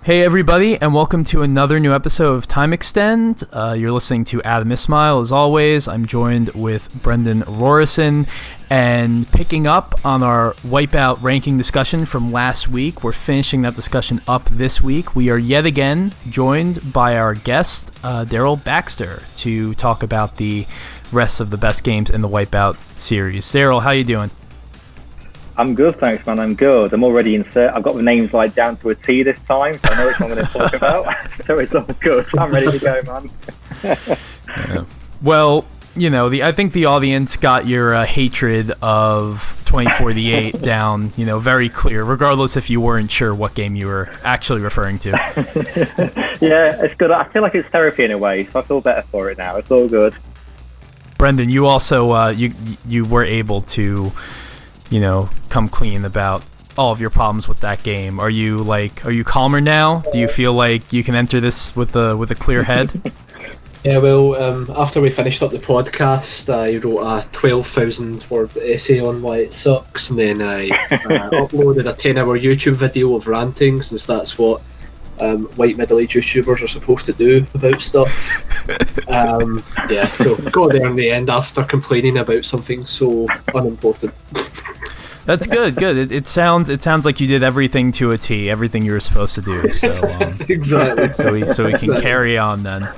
Hey everybody, and welcome to another new episode of Time Extend. You're listening to Adam Ismail, as always. I'm joined with Brendan Rorison, and picking up on our Wipeout ranking discussion from last week, we're finishing that discussion up this week. We are yet again joined by our guest, Daryl Baxter, to talk about the rest of the best games in the Wipeout series. Daryl, how you doing? I'm good, thanks, man. I'm good. I'm already I've got the names like down to a T this time, so I know which one I'm going to talk about. So it's all good. I'm ready to go, man. Yeah. Well, you know, I think the audience got your hatred of 2048 down, very clear, regardless if you weren't sure what game you were actually referring to. Yeah, it's good. I feel like it's therapy in a way, so I feel better for it now. It's all good. Brendan, you also you were able to come clean about all of your problems with that game. Are you calmer now? Do you feel like you can enter this with a clear head? Yeah, well, after we finished up the podcast, I wrote a 12,000 word essay on why it sucks, and then I uploaded a 10-hour YouTube video of ranting, since that's what white middle-aged YouTubers are supposed to do about stuff. So got there in the end after complaining about something so unimportant. That's good. It sounds like you did everything to a T, everything you were supposed to do. So exactly. So we can carry on then.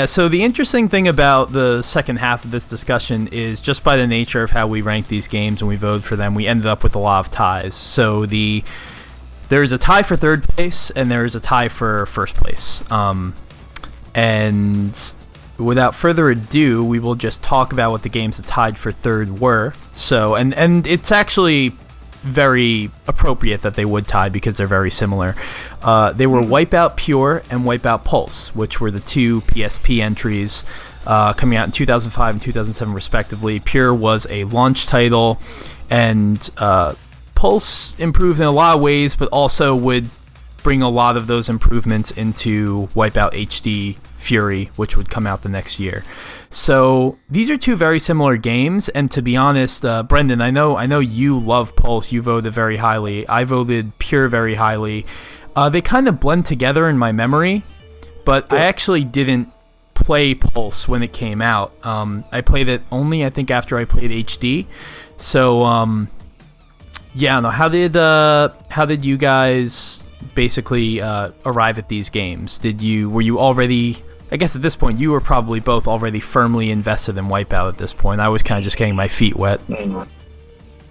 So the interesting thing about the second half of this discussion is, just by the nature of how we rank these games and we voted for them, we ended up with a lot of ties. So there's a tie for third place and there's a tie for first place. And without further ado, we will just talk about what the games that tied for third were. So, and it's actually very appropriate that they would tie because they're very similar. They were Wipeout Pure and Wipeout Pulse, which were the two PSP entries coming out in 2005 and 2007 respectively. Pure was a launch title, and Pulse improved in a lot of ways, but also would bring a lot of those improvements into Wipeout HD Fury, which would come out the next year. So these are two very similar games, and to be honest, Brendan, I know you love Pulse. You voted very highly. I voted Pure very highly. They kind of blend together in my memory, but I actually didn't play Pulse when it came out. I played it only, I think, after I played HD. So how did you guys basically arrive at these games? Were you already, I guess at this point you were probably both already firmly invested in Wipeout at this point. I was kind of just getting my feet wet.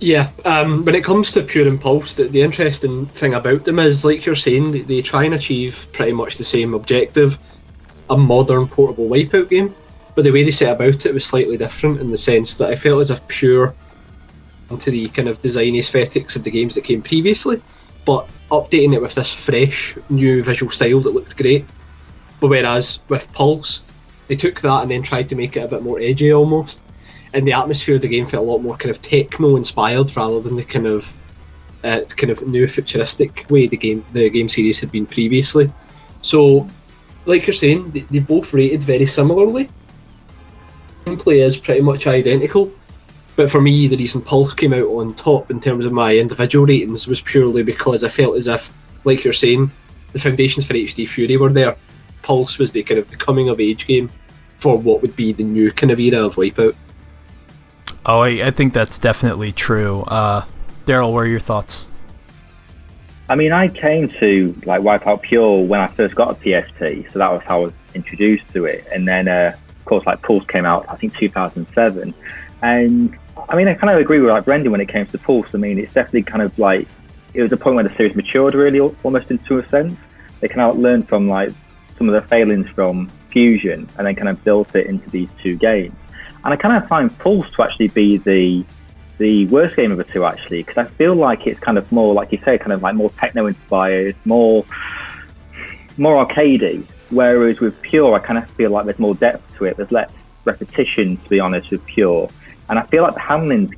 Yeah, when it comes to Pure and Pulse, the interesting thing about them is, like you're saying, they try and achieve pretty much the same objective, a modern portable Wipeout game, but the way they set about it was slightly different, in the sense that I felt as if Pure into the kind of design aesthetics of the games that came previously, but updating it with this fresh new visual style that looked great. But whereas with Pulse, they took that and then tried to make it a bit more edgy almost, and the atmosphere of the game felt a lot more kind of techno inspired rather than the kind of new futuristic way the game series had been previously. So, like you're saying, they both rated very similarly. Gameplay is pretty much identical. But for me, the reason Pulse came out on top in terms of my individual ratings was purely because I felt as if, like you're saying, the foundations for HD Fury were there. Pulse was the kind of the coming of age game for what would be the new kind of era of Wipeout. Oh, I think that's definitely true. Daryl, what are your thoughts? I mean, I came to Wipeout Pure when I first got a PSP, so that was how I was introduced to it. And then, of course, Pulse came out, I think, 2007. And I mean, I kind of agree with Brendan when it came to Pulse. I mean, it's definitely kind of it was a point where the series matured really, almost into a sense. They kind of learned from some of the failings from Fusion, and then kind of built it into these two games. And I kind of find Pulse to actually be the worst game of the two, actually, because I feel like it's kind of more, like you say, kind of more techno inspired, more arcadey. Whereas with Pure, I kind of feel like there's more depth to it. There's less repetition, to be honest, with Pure. And I feel like the handling's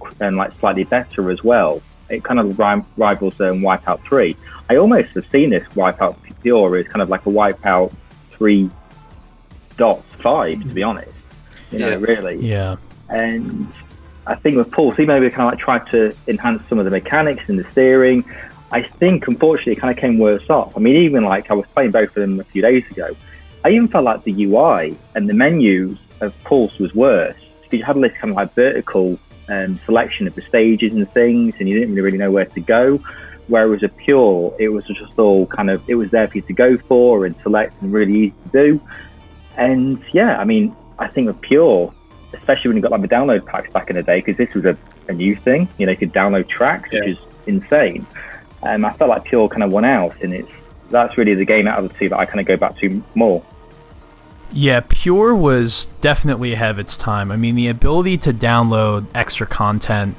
slightly better as well. It kind of rivals Wipeout 3. I almost have seen this Wipeout Pure as kind of like a Wipeout 3.5, to be honest. Really. Yeah. And I think with Pulse, even though we kind of tried to enhance some of the mechanics and the steering, I think, unfortunately, it kind of came worse off. I mean, even like I was playing both of them a few days ago, I even felt like the UI and the menus of Pulse was worse, because you had this kind of like vertical selection of the stages and things, and you didn't really know where to go. Whereas a Pure, it was just all kind of, it was there for you to go for and select, and really easy to do. And yeah, I mean, I think with Pure, especially when you got like the download packs back in the day, because this was a new thing, you know, you could download tracks, which is insane. I felt like Pure kind of won out, and that's really the game out of the two that I kind of go back to more. Yeah, Pure was definitely ahead of its time. I mean, the ability to download extra content,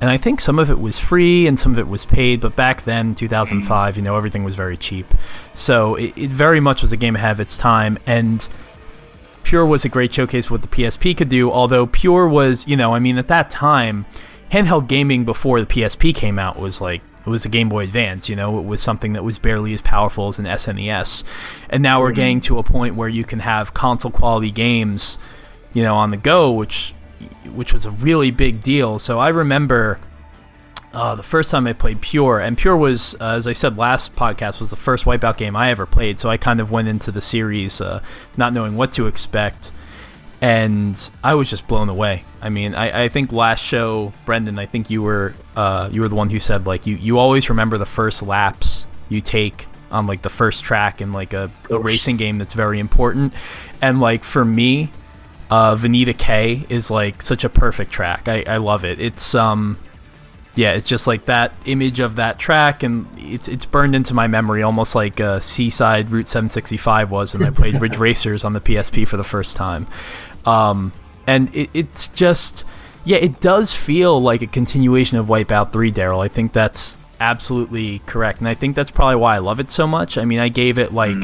and I think some of it was free and some of it was paid, but back then, 2005, you know, everything was very cheap. So it very much was a game ahead of its time, and Pure was a great showcase of what the PSP could do, although Pure was, you know, I mean, at that time, handheld gaming before the PSP came out was like, it was a Game Boy Advance, you know, it was something that was barely as powerful as an SNES. And now we're getting to a point where you can have console quality games, you know, on the go, which was a really big deal. So I remember the first time I played Pure, and Pure was, as I said last podcast, was the first Wipeout game I ever played. So I kind of went into the series not knowing what to expect, and I was just blown away. I mean, I think last show, Brendan, I think you were the one who said, like, you always remember the first laps you take on, like, the first track in, like, a racing game that's very important. And, like, for me, Vanita K is, like, such a perfect track. I love it. It's yeah, it's just like that image of that track, and it's burned into my memory, almost like Seaside Route 765 was when I played Ridge Racers on the PSP for the first time. And it's just, yeah, it does feel like a continuation of Wipeout 3, Daryl. I think that's absolutely correct, and I think that's probably why I love it so much. I mean, I gave it, like,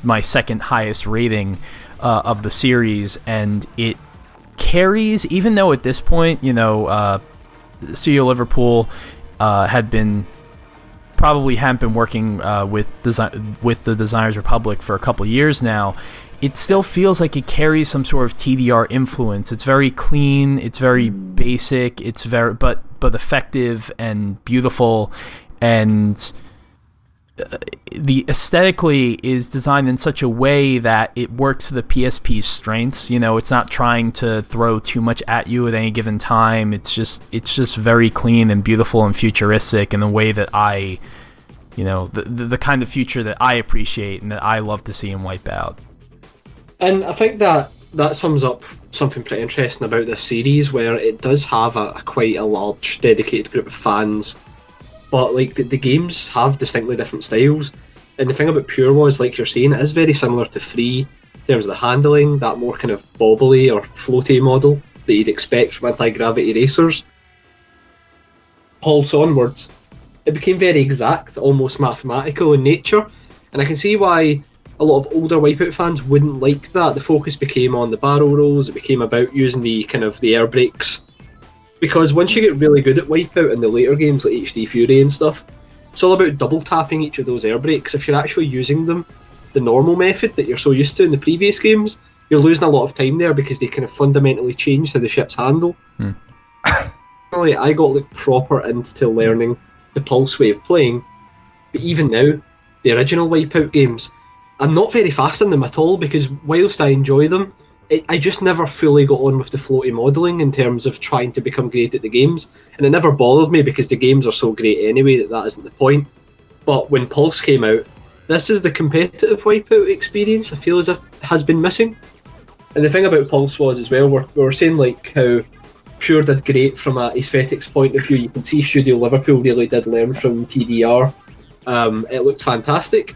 my second highest rating of the series, and it carries, even though at this point, you know, Studio Liverpool hadn't been working with the Designers Republic for a couple years now. It still feels like it carries some sort of TDR influence. It's very clean, it's very basic, it's very but effective and beautiful, and the aesthetically is designed in such a way that it works to the PSP's strengths. You know, it's not trying to throw too much at you at any given time. It's just very clean and beautiful and futuristic in a way that I, you know, the kind of future that I appreciate and that I love to see in Wipeout. And I think that sums up something pretty interesting about this series, where it does have a quite a large dedicated group of fans, but like the games have distinctly different styles. And the thing about Pure was, like you're saying, it is very similar to 3 in terms of the handling, that more kind of bobbly or floaty model that you'd expect from anti-gravity racers. Pulse onwards, it became very exact, almost mathematical in nature, and I can see why a lot of older Wipeout fans wouldn't like that. The focus became on the barrel rolls, it became about using the kind of the air brakes. Because once you get really good at Wipeout in the later games like HD Fury and stuff, it's all about double tapping each of those air brakes. If you're actually using them the normal method that you're so used to in the previous games, you're losing a lot of time there because they kind of fundamentally change how the ships handle. I got like proper into learning the Pulse way of playing, but even now, the original Wipeout games, I'm not very fast in them at all, because whilst I enjoy them, I just never fully got on with the floaty modelling in terms of trying to become great at the games, and it never bothered me because the games are so great anyway that isn't the point. But when Pulse came out, this is the competitive Wipeout experience I feel as if has been missing. And the thing about Pulse was as well, we were saying like how Pure did great from an aesthetics point of view. You can see Studio Liverpool really did learn from TDR. It looked fantastic.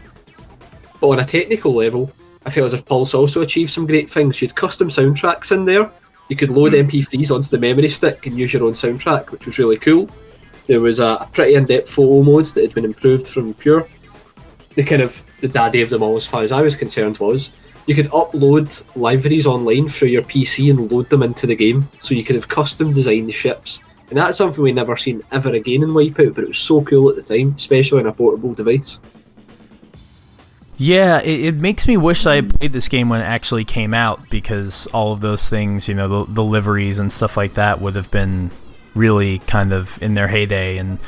But on a technical level, I feel as if Pulse also achieved some great things. You had custom soundtracks in there. You could load MP3s onto the memory stick and use your own soundtrack, which was really cool. There was a pretty in-depth photo mode that had been improved from Pure. The daddy of them all, as far as I was concerned, was you could upload libraries online through your PC and load them into the game, so you could have custom designed the ships. And that's something we never seen ever again in Wipeout, but it was so cool at the time, especially on a portable device. Yeah, it makes me wish I had played this game when it actually came out, because all of those things, you know, the liveries and stuff like that would have been really kind of in their heyday. And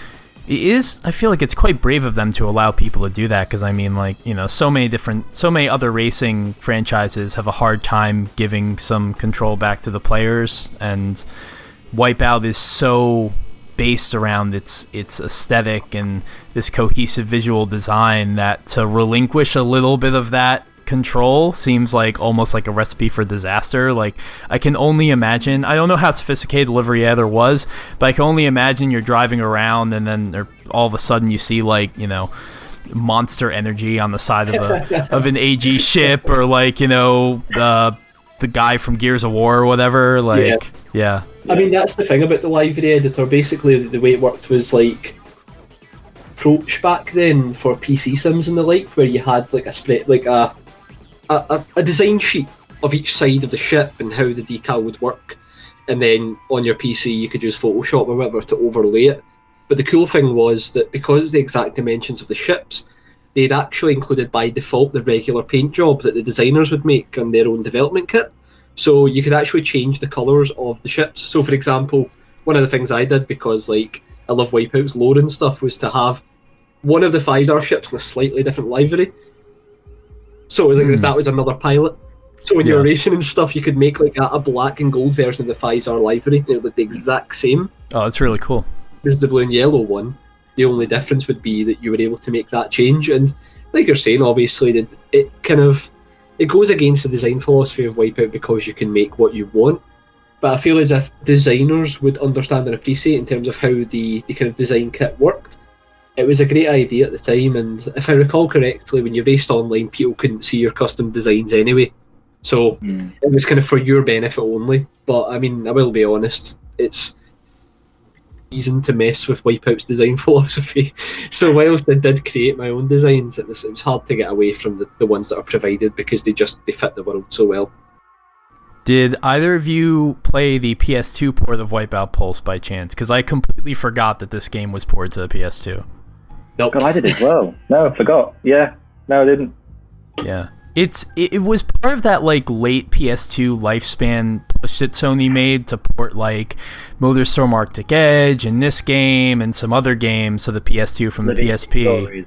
It is. I feel like it's quite brave of them to allow people to do that, because I mean, like, you know, so many other racing franchises have a hard time giving some control back to the players, and Wipeout is so based around its aesthetic and this cohesive visual design that to relinquish a little bit of that control seems like almost like a recipe for disaster. Like, I can only imagine, I don't know how sophisticated delivery ever was, but I can only imagine you're driving around and then all of a sudden you see, like, you know, Monster Energy on the side of an AG ship, or like, you know, the guy from Gears of War or whatever. Like, yeah. I mean, that's the thing about the livery editor. Basically, the way it worked was like approach back then for PC sims and the like, where you had like a spread, like a design sheet of each side of the ship and how the decal would work, and then on your PC you could use Photoshop or whatever to overlay it. But the cool thing was that because it's the exact dimensions of the ships, they'd actually included by default the regular paint job that the designers would make on their own development kit. So you could actually change the colours of the ships. So for example, one of the things I did, because like I love Wipeout's lore and stuff, was to have one of the 5-star ships in a slightly different livery. So it was like that was another pilot. So when you were racing and stuff, you could make like a black and gold version of the 5-star livery. It would look the exact same. Oh, that's really cool. As the blue and yellow one. The only difference would be that you were able to make that change. And like you're saying, obviously, it goes against the design philosophy of Wipeout because you can make what you want. But I feel as if designers would understand and appreciate in terms of how the kind of design kit worked. It was a great idea at the time, and if I recall correctly, when you raced online, people couldn't see your custom designs anyway. So it was kind of for your benefit only. But I mean, I will be honest, it's reason to mess with Wipeout's design philosophy. So whilst I did create my own designs, it was hard to get away from the ones that are provided, because they fit the world so well. Did either of you play the PS2 port of Wipeout Pulse by chance? Because I completely forgot that this game was ported to the PS2. Nope. God, I did as well. No, I forgot. Yeah. No, I didn't. Yeah. It was part of that like late PS2 lifespan push that Sony made to port like MotorStorm Arctic Edge and this game and some other games to the PS2 from the PSP. Stories.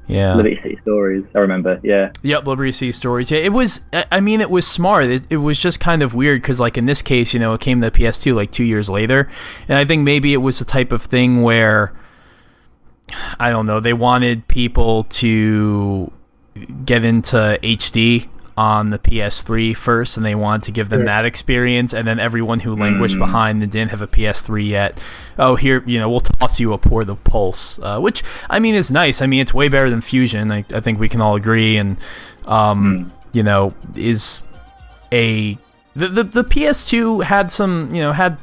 Yeah. Liberty City Stories, I remember, yeah. Yep, Liberty City Stories. Yeah, it was, I mean, it was smart. It was just kind of weird because, like, in this case, you know, it came to the PS2 like 2 years later. And I think maybe it was the type of thing where, I don't know, they wanted people to get into HD on the PS3 first, and they wanted to give them that experience, and then everyone who languished behind and didn't have a PS3 yet, oh, here, you know, we'll toss you a port of Pulse, which, I mean, is nice. I mean, it's way better than Fusion, I think we can all agree, and, you know, is the PS2 had some, you know, had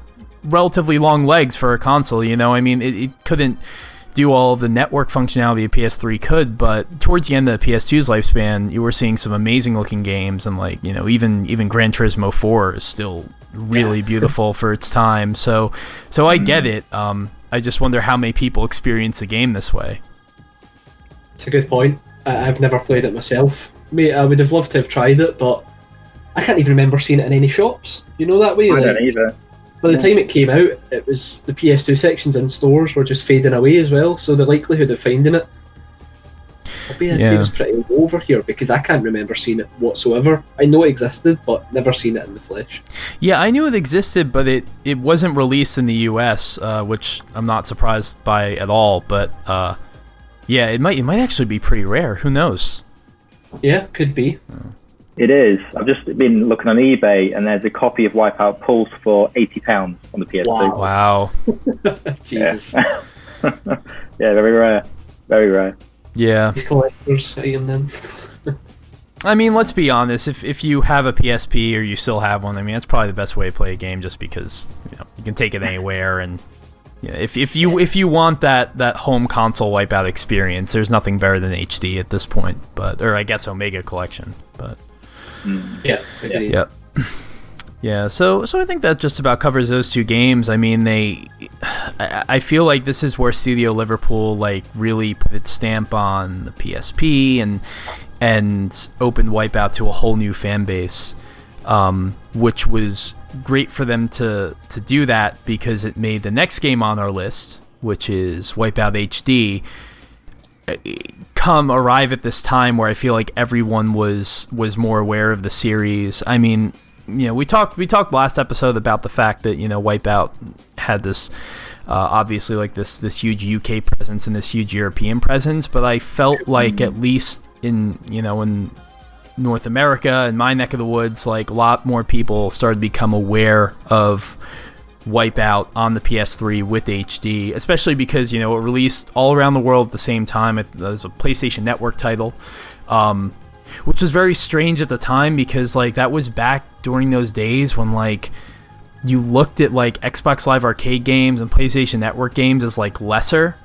relatively long legs for a console, you know, I mean, it couldn't do all of the network functionality a PS3 could, but towards the end of the PS2's lifespan, you were seeing some amazing looking games, and like, you know, even Gran Turismo 4 is still really beautiful for its time. So I get it. I just wonder how many people experience the game this way. It's a good point. I've never played it myself. I would have loved to have tried it, but I can't even remember seeing it in any shops. You know that way? I don't either. By the time it came out, it was the PS2 sections in stores were just fading away as well, so the likelihood of finding it seems pretty low over here, because I can't remember seeing it whatsoever. I know it existed, but never seen it in the flesh. Yeah, I knew it existed, but it wasn't released in the US, which I'm not surprised by at all, but yeah, it might actually be pretty rare. Who knows? Yeah, could be. It is. I've just been looking on eBay, and there's a copy of Wipeout Pulse for £80 on the PS2. Wow. Jesus. Yeah. Yeah, very rare. Very rare. Yeah. These collectors item then. I mean, let's be honest. If you have a PSP or you still have one, I mean, that's probably the best way to play a game, just because, you know, you can take it anywhere, and yeah, if you want that home console Wipeout experience, there's nothing better than HD at this point. Or I guess Omega Collection, but. Yeah. Yep. Yeah, so I think that just about covers those two games. I mean, I feel like this is where Studio Liverpool like really put its stamp on the PSP and opened Wipeout to a whole new fan base, which was great for them to do that, because it made the next game on our list, which is Wipeout HD, arrive at this time where I feel like everyone was more aware of the series. I mean, we talked last episode about the fact that Wipeout had this obviously like this huge UK presence and this huge European presence, but I felt like at least in North America, in my neck of the woods, like a lot more people started to become aware of Wipeout on the PS3 with HD, especially because it released all around the world at the same time. It was a PlayStation Network title, which was very strange at the time because like that was back during those days when like you looked at like Xbox Live Arcade games and PlayStation Network games as like lesser.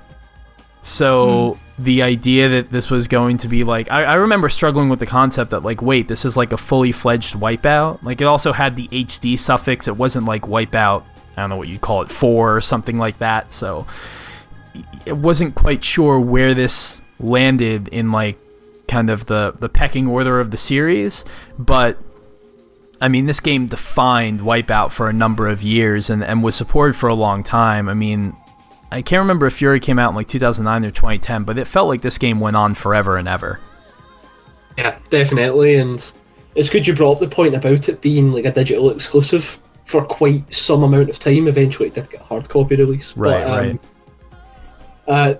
So the idea that this was going to be like, I remember struggling with the concept that like, wait, this is like a fully fledged Wipeout. Like it also had the HD suffix. It wasn't like Wipeout, I don't know what you'd call it, 4 or something like that. So it wasn't quite sure where this landed in like kind of the pecking order of the series. But I mean, this game defined Wipeout for a number of years and was supported for a long time. I mean, I can't remember if Fury came out in like 2009 or 2010, but it felt like this game went on forever and ever. Yeah, definitely, and it's good you brought up the point about it being like a digital exclusive for quite some amount of time. Eventually it did get a hard copy release. Right.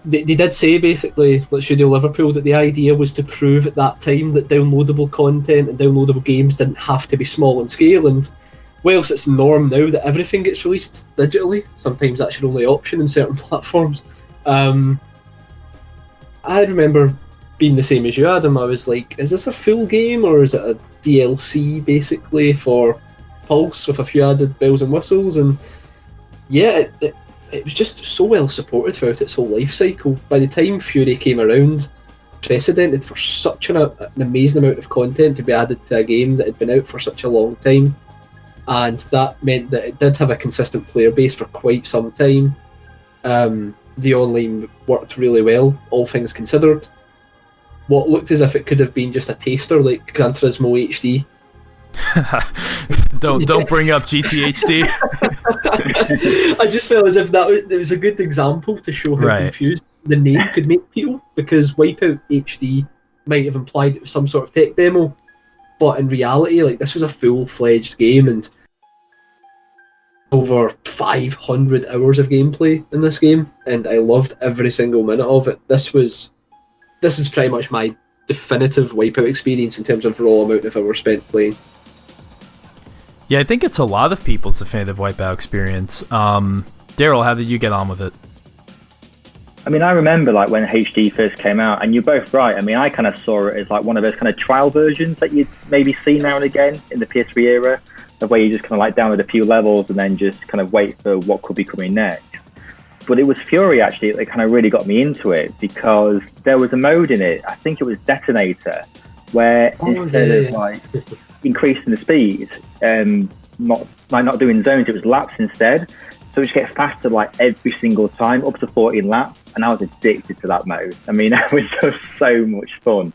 They did say basically, like Studio Liverpool, that the idea was to prove at that time that downloadable content and downloadable games didn't have to be small in scale, and whilst it's norm now that everything gets released digitally, sometimes that's your only option in certain platforms. I remember being the same as you, Adam. I was like, is this a full game or is it a DLC basically for Pulse with a few added bells and whistles? And yeah, it was just so well supported throughout its whole life cycle. By the time Fury came around, precedented for such an amazing amount of content to be added to a game that had been out for such a long time. And that meant that it did have a consistent player base for quite some time. The online worked really well, all things considered. What looked as if it could have been just a taster like Gran Turismo HD. Don't bring up GTHD. I just felt as if it was a good example to show how confused the name could make people, because Wipeout HD might have implied it was some sort of tech demo, but in reality, like, this was a full-fledged game and over 500 hours of gameplay in this game, and I loved every single minute of it. This is pretty much my definitive Wipeout experience in terms of raw amount of hours spent playing. Yeah, I think it's a lot of people's definitive Wipeout experience. Daryl, how did you get on with it? I mean, I remember like when HD first came out, and you're both right. I mean, I kind of saw it as like one of those kind of trial versions that you'd maybe see now and again in the PS3 era, the way you just kind of like download a few levels and then just kind of wait for what could be coming next. But it was Fury actually that kind of really got me into it, because there was a mode in it, I think it was Detonator, where instead of like increasing the speed, not doing zones, it was laps instead. So it just gets faster like every single time, up to 14 laps, and I was addicted to that mode. I mean, that was just so much fun.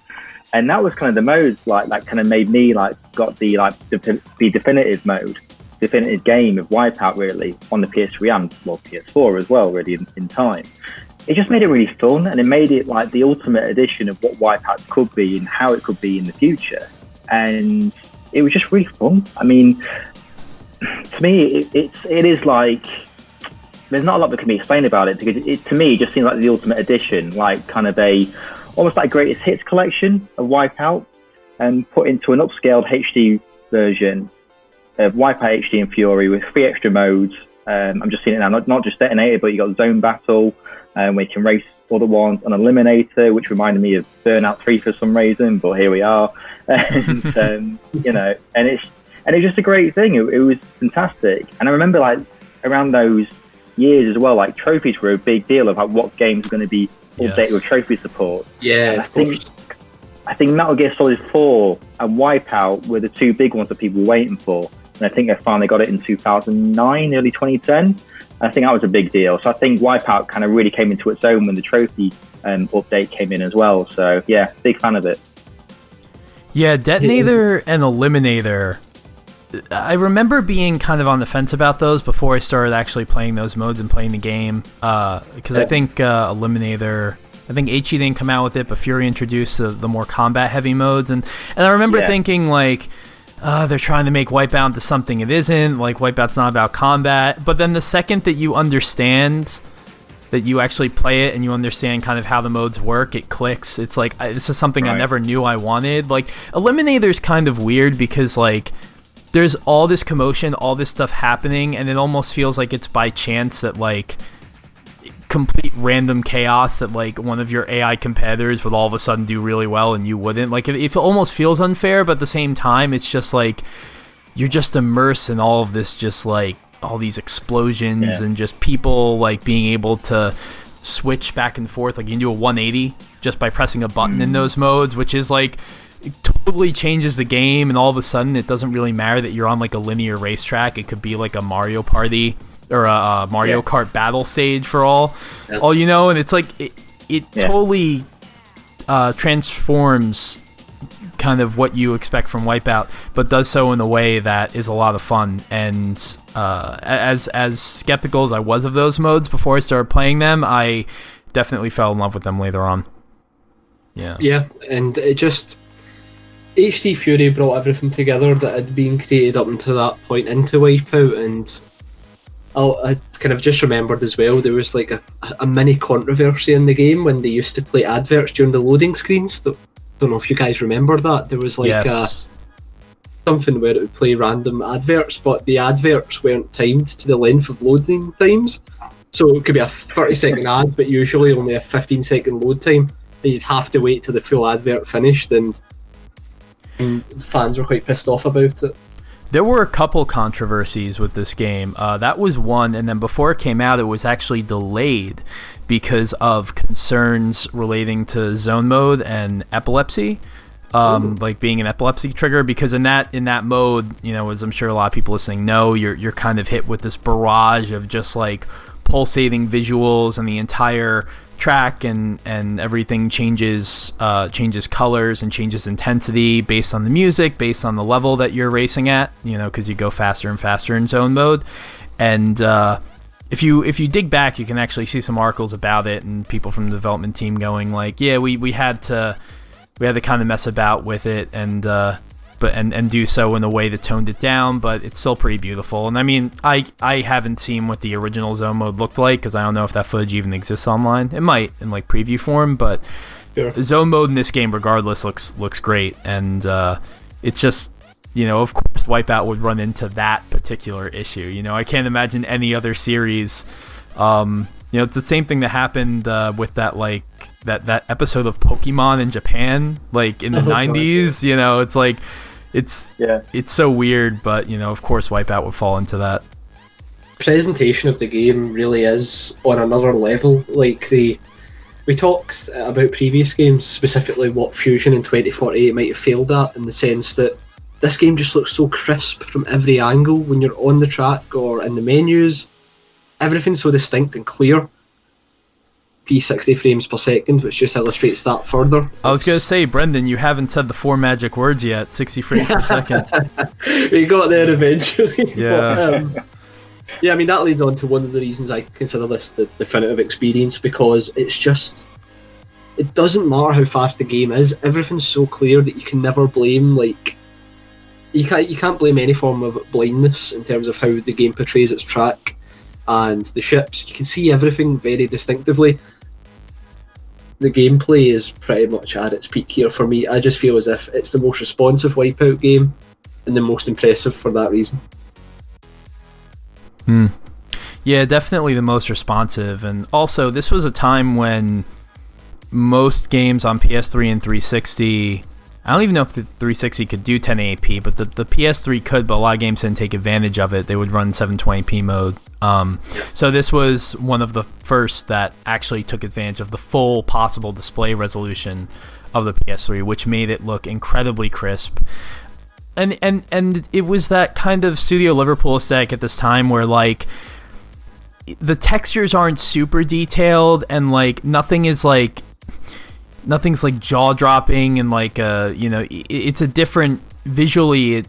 And that was kind of the mode like that kind of made me like got the definitive mode, definitive game of Wipeout really on the PS3 and PS4 as well, really in time. It just made it really fun, and it made it like the ultimate edition of what Wipeout could be and how it could be in the future. And it was just really fun. I mean, to me, it is like, there's not a lot that can be explained about it, because it to me just seems like the ultimate edition, like kind of almost like a greatest hits collection of Wipeout, and put into an upscaled HD version of Wipeout HD and Fury with 3 extra modes. I'm just seeing it now, not just Detonator, but you got Zone Battle, where you can race other ones, an Eliminator, which reminded me of Burnout 3 for some reason, but here we are. And and it's just a great thing. It was fantastic. And I remember like around those years as well, like trophies were a big deal of like what games are going to be updated with trophy support. Yeah, I think Metal Gear Solid 4 and Wipeout were the 2 big ones that people were waiting for, and I think they finally got it in 2009, early 2010. And I think that was a big deal. So I think Wipeout kind of really came into its own when the trophy update came in as well. So yeah, big fan of it. Yeah, Detonator and Eliminator I remember being kind of on the fence about those before I started actually playing those modes and playing the game. Because I think Eliminator, I think HE didn't come out with it, but Fury introduced the more combat-heavy modes. And I remember thinking, like, they're trying to make Wipeout into something it isn't. Like, Wipeout's not about combat. But then the second that you understand, that you actually play it and you understand kind of how the modes work, it clicks. It's like, this is something I never knew I wanted. Like, Eliminator's kind of weird because, like, there's all this commotion, all this stuff happening, and it almost feels like it's by chance that, like, complete random chaos that, like, one of your AI competitors would all of a sudden do really well and you wouldn't. Like, it almost feels unfair, but at the same time, it's just, like, you're just immersed in all of this, just, like, all these explosions and just people, like, being able to switch back and forth. Like, you can do a 180 just by pressing a button in those modes, which is, like, it totally changes the game, and all of a sudden it doesn't really matter that you're on, like, a linear racetrack. It could be like a Mario Party or a Mario Kart battle stage for all you know, and it's like it totally transforms kind of what you expect from Wipeout, but does so in a way that is a lot of fun. And as skeptical as I was of those modes before I started playing them, I definitely fell in love with them later on. Yeah, and it just, HD Fury brought everything together that had been created up until that point into Wipeout. And I kind of just remembered as well, there was like a mini controversy in the game when they used to play adverts during the loading screens. Don't know if you guys remember that. There was like something where it would play random adverts, but the adverts weren't timed to the length of loading times. So it could be a 30-second ad, but usually only a 15-second load time. And you'd have to wait till the full advert finished, and fans were quite pissed off about it. There were a couple controversies with this game. That was one, and then before it came out, it was actually delayed because of concerns relating to zone mode and epilepsy, like being an epilepsy trigger. Because in that mode, you know, as I'm sure a lot of people listening know, you're kind of hit with this barrage of just like pulsating visuals, and the entire track and everything changes colors and changes intensity based on the music, based on the level that you're racing at, you know, because you go faster and faster in zone mode. And if you dig back, you can actually see some articles about it and people from the development team going like, yeah, we had to kind of mess about with it and do so in a way that toned it down, but it's still pretty beautiful. And I mean, I haven't seen what the original zone mode looked like, because I don't know if that footage even exists online. It might in like preview form, but zone mode in this game regardless looks great. And it's just, you know, of course Wipeout would run into that particular issue. You know, I can't imagine any other series. You know, it's the same thing that happened with that, like, that episode of Pokemon in Japan, like in the 90s. You know, it's like, it's so weird, but, you know, of course Wipeout would fall into that. Presentation of the game really is on another level. Like, we talked about previous games, specifically what Fusion in 2048 might have failed at, in the sense that this game just looks so crisp from every angle when you're on the track or in the menus. Everything's so distinct and clear. P60 frames per second, which just illustrates that further. I was going to say, Brendan, you haven't said the 4 magic words yet. 60 frames per second. We got there eventually. Yeah. But, yeah, I mean, that leads on to one of the reasons I consider this the definitive experience, because it's just, it doesn't matter how fast the game is. Everything's so clear that you can never blame, like, you can't blame any form of blindness in terms of how the game portrays its track and the ships. You can see everything very distinctively. The gameplay is pretty much at its peak here for me. I just feel as if it's the most responsive Wipeout game and the most impressive for that reason. Yeah, definitely the most responsive. And also, this was a time when most games on PS3 and 360, I don't even know if the 360 could do 1080p, but the PS3 could, but a lot of games didn't take advantage of it. They would run 720p mode. So this was one of the first that actually took advantage of the full possible display resolution of the PS3, which made it look incredibly crisp. And it was that kind of Studio Liverpool aesthetic at this time where, like, the textures aren't super detailed, and like nothing's like jaw dropping, and like you know, it's a different visually.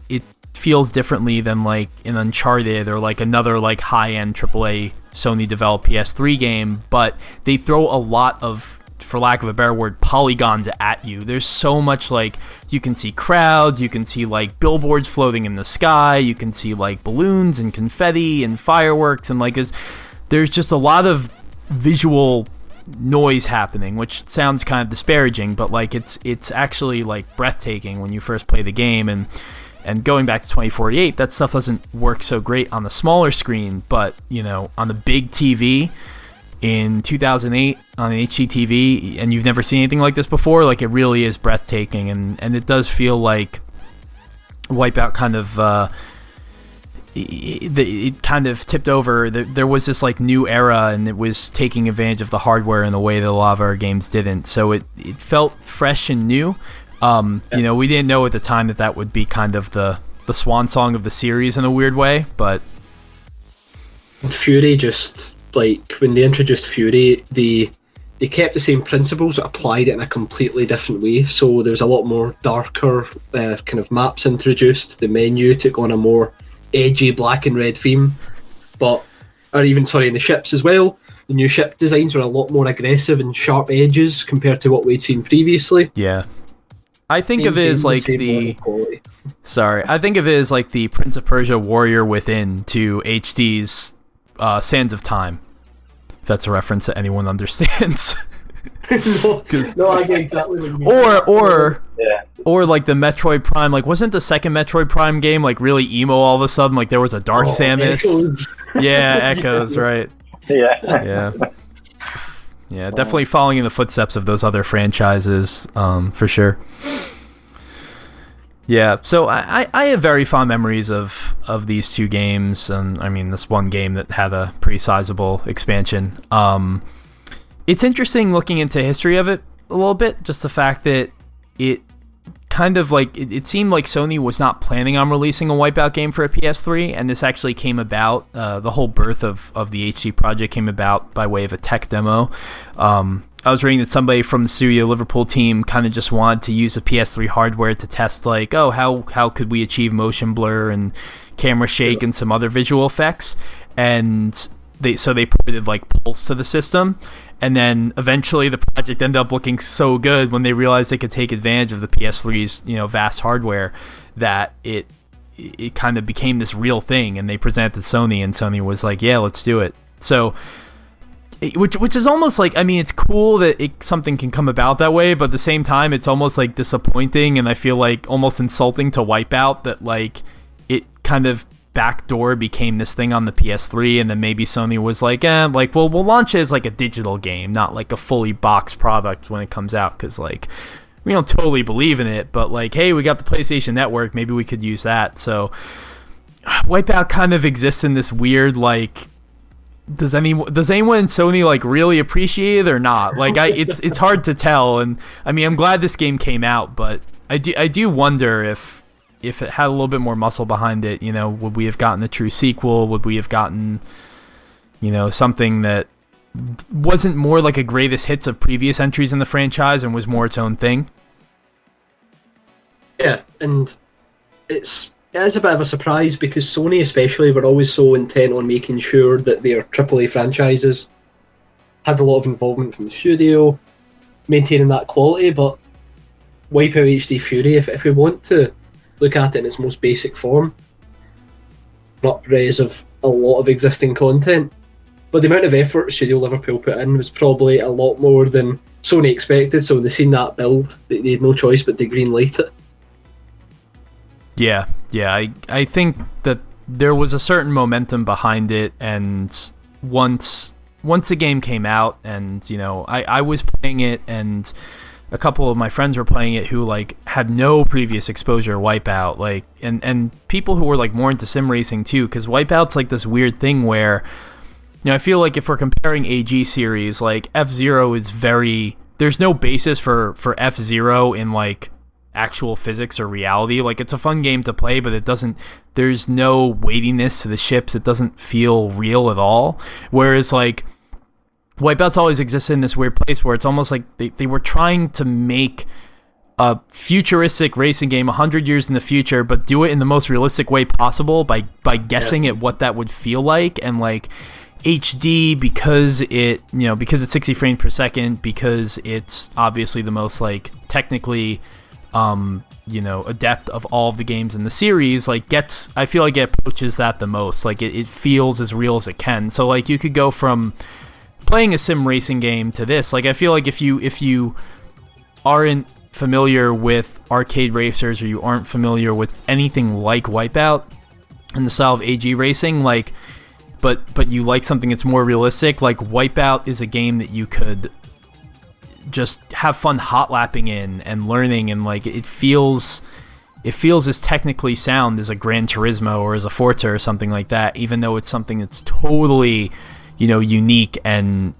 feels differently than like an Uncharted or like another like high-end AAA Sony developed PS3 game, but they throw a lot of, for lack of a better word, polygons at you. There's so much, like, you can see crowds, you can see like billboards floating in the sky, you can see like balloons and confetti and fireworks, and like there's just a lot of visual noise happening, which sounds kind of disparaging, but like it's actually like breathtaking when you first play the game. And going back to 2048, that stuff doesn't work so great on the smaller screen, but, you know, on the big TV in 2008 on an HD TV, and you've never seen anything like this before, like, it really is breathtaking, and it does feel like Wipeout kind of it kind of tipped over. There was this like new era, and it was taking advantage of the hardware in a way that a lot of our games didn't. So it felt fresh and new. You know, we didn't know at the time that would be kind of the swan song of the series in a weird way, but Fury, just like when they introduced Fury, they kept the same principles but applied it in a completely different way. So there was a lot more darker kind of maps introduced. The menu took on a more edgy black and red theme, in the ships as well. The new ship designs were a lot more aggressive and sharp edges compared to what we'd seen previously. Yeah. I think of it as like I think of it as like the Prince of Persia Warrior Within to HD's Sands of Time. If that's a reference that anyone understands. No, I get exactly what you mean. Or like the Metroid Prime, like wasn't the second Metroid Prime game like really emo all of a sudden? Like there was a Dark Samus. Echoes. Yeah, Echoes, right. Yeah. Yeah, definitely following in the footsteps of those other franchises, for sure. Yeah, so I have very fond memories of these two games, and I mean this one game that had a pretty sizable expansion. It's interesting looking into history of it a little bit, just the fact that it kind of like it seemed like Sony was not planning on releasing a Wipeout game for a PS3, and this actually came about. The whole birth of the HD project came about by way of a tech demo. I was reading that somebody from the studio Liverpool team kind of just wanted to use the PS3 hardware to test, like, how could we achieve motion blur and camera shake and some other visual effects, and they ported like Pulse to the system. And then eventually the project ended up looking so good when they realized they could take advantage of the PS3's, you know, vast hardware, that it kind of became this real thing, and they presented to Sony, and Sony was like, yeah, let's do it. So, which is almost like, I mean, it's cool that something can come about that way, but at the same time, it's almost like disappointing, and I feel like almost insulting to Wipeout that like it kind of backdoor became this thing on the PS3, and then maybe Sony was like, we'll launch it as like a digital game, not like a fully boxed product when it comes out, because like we don't totally believe in it, but like, hey, we got the PlayStation Network, maybe we could use that. So Wipeout kind of exists in this weird like, does anyone in Sony like really appreciate it or not? Like it's hard to tell, and I mean, I'm glad this game came out, but I do wonder if it had a little bit more muscle behind it, you know, would we have gotten a true sequel? Would we have gotten, you know, something that wasn't more like a greatest hits of previous entries in the franchise and was more its own thing? Yeah, and it is a bit of a surprise, because Sony especially were always so intent on making sure that their AAA franchises had a lot of involvement from the studio, maintaining that quality. But Wipeout HD Fury, if we want to look at it in its most basic form, up-res of a lot of existing content, but the amount of effort Studio Liverpool put in was probably a lot more than Sony expected. So when they seen that build, they had no choice but to greenlight it. Yeah, I think that there was a certain momentum behind it, and once the game came out, and you know, I was playing it, and a couple of my friends were playing it who like had no previous exposure to Wipeout, like, and people who were like more into sim racing too, because Wipeout's like this weird thing where, you know, I feel like if we're comparing AG series, like F-Zero is there's no basis for F-Zero in like actual physics or reality. Like, it's a fun game to play, but there's no weightiness to the ships. It doesn't feel real at all. Whereas like Wipeout's always existed in this weird place where it's almost like they were trying to make a futuristic racing game 100 years in the future, but do it in the most realistic way possible by guessing at what that would feel like, and like HD because it's 60 frames per second, because it's obviously the most like technically adept of all of the games in the series, like I feel like it approaches that the most. Like it feels as real as it can. So like you could go from playing a sim racing game to this. Like I feel like if you aren't familiar with arcade racers, or you aren't familiar with anything like Wipeout in the style of AG racing, like but you like something that's more realistic, like Wipeout is a game that you could just have fun hot lapping in and learning, and like it feels as technically sound as a Gran Turismo or as a Forza or something like that, even though it's something that's totally unique and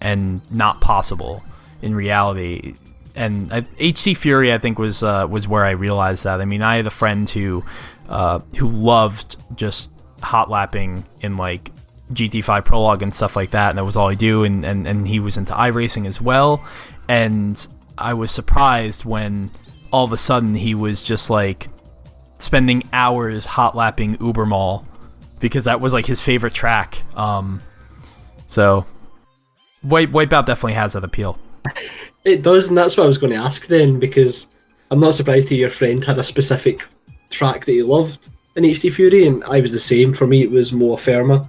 not possible in reality. And HD Fury, I think, was where I realized that. I mean, I had a friend who loved just hot lapping in like GT5 Prologue and stuff like that, and that was all I do. And he was into iRacing as well. And I was surprised when all of a sudden he was just like spending hours hot lapping Ubermall, because that was like his favorite track. So Wipeout definitely has that appeal. It does, and that's what I was going to ask then, because I'm not surprised to hear your friend had a specific track that he loved in HD Fury, and I was the same. For me, it was Moa Therma,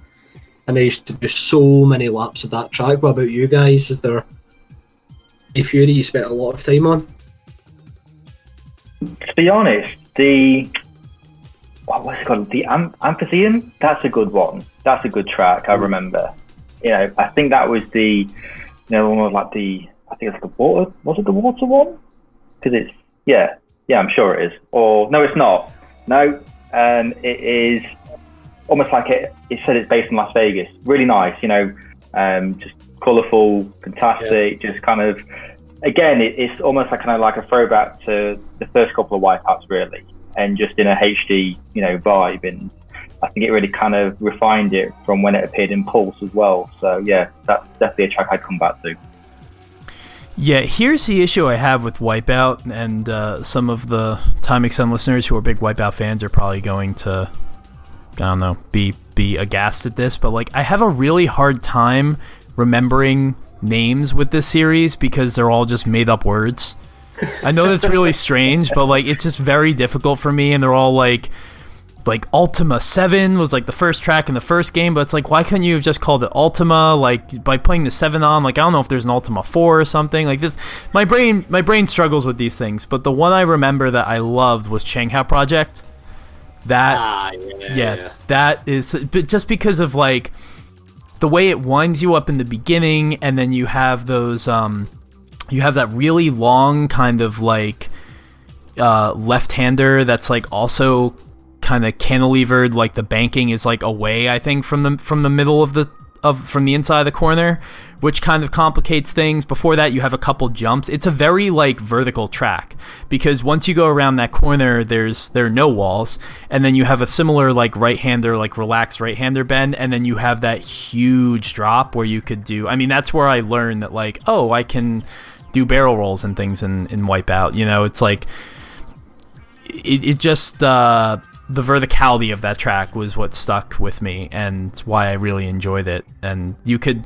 and I used to do so many laps of that track. What about you guys? Is there a Fury you spent a lot of time on? To be honest, what's it called? The Amphitheon? That's a good one. That's a good track, I remember. I think that was the, one of like I think it's the water. Was it the water one? Because it's I'm sure it is. Or no, it's not. No, it is almost like it said it's based in Las Vegas. Really nice, just colourful, fantastic. Just kind of, again, it's almost like kind of like a throwback to the first couple of Wipeouts, really, and just in a HD, vibe. And I think it really kind of refined it from when it appeared in Pulse as well. So yeah, that's definitely a track I'd come back to. Yeah, here's the issue I have with Wipeout, and some of the Time Extend listeners who are big Wipeout fans are probably going to, I don't know, be aghast at this, but like I have a really hard time remembering names with this series because they're all just made up words. I know that's really strange, but like it's just very difficult for me, and they're all like Ultima 7 was like the first track in the first game, but it's like, why couldn't you have just called it Ultima? Like by putting the 7 on, like I don't know if there's an Ultima 4 or something like this. My brain struggles with these things, but the one I remember that I loved was Changhao Project. That that is, but just because of like the way it winds you up in the beginning, and then you have those you have that really long kind of like left-hander that's like also kind of cantilevered, like the banking is like away, I think, from the middle from the inside of the corner, which kind of complicates things. Before that, you have a couple jumps. It's a very like vertical track, because once you go around that corner, there are no walls, and then you have a similar like right-hander, like relaxed right-hander bend, and then you have that huge drop where you could do. I mean, that's where I learned that like, oh, I can do barrel rolls and things in Wipeout. It's like it just. The verticality of that track was what stuck with me, and it's why I really enjoyed it. And you could,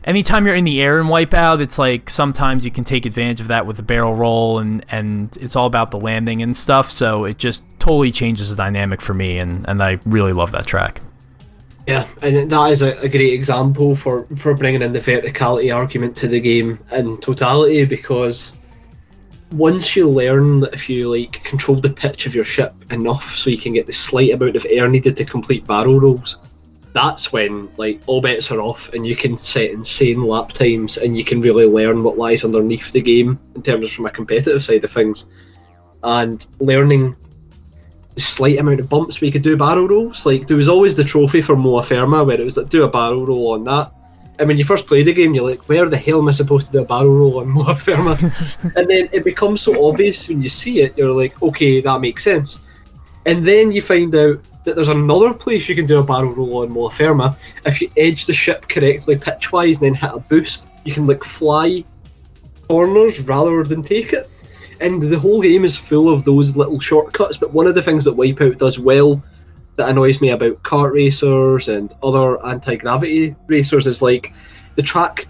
anytime you're in the air in Wipeout, it's like sometimes you can take advantage of that with the barrel roll, and it's all about the landing and stuff. So it just totally changes the dynamic for me, and I really love that track. Yeah, and that is a great example for bringing in the verticality argument to the game in totality, because once you learn that if you like control the pitch of your ship enough so you can get the slight amount of air needed to complete barrel rolls, that's when like all bets are off, and you can set insane lap times, and you can really learn what lies underneath the game in terms of from a competitive side of things. And learning the slight amount of bumps we could do barrel rolls, like there was always the trophy for Moa Therma where it was like, do a barrel roll on that. And when you first play the game, you're like, where the hell am I supposed to do a barrel roll on Moa Therma? And then it becomes so obvious when you see it, you're like, okay, that makes sense. And then you find out that there's another place you can do a barrel roll on Moa Therma. If you edge the ship correctly pitch-wise and then hit a boost, you can like fly corners rather than take it. And the whole game is full of those little shortcuts, but one of the things that Wipeout does well that annoys me about kart racers and other anti-gravity racers is like the track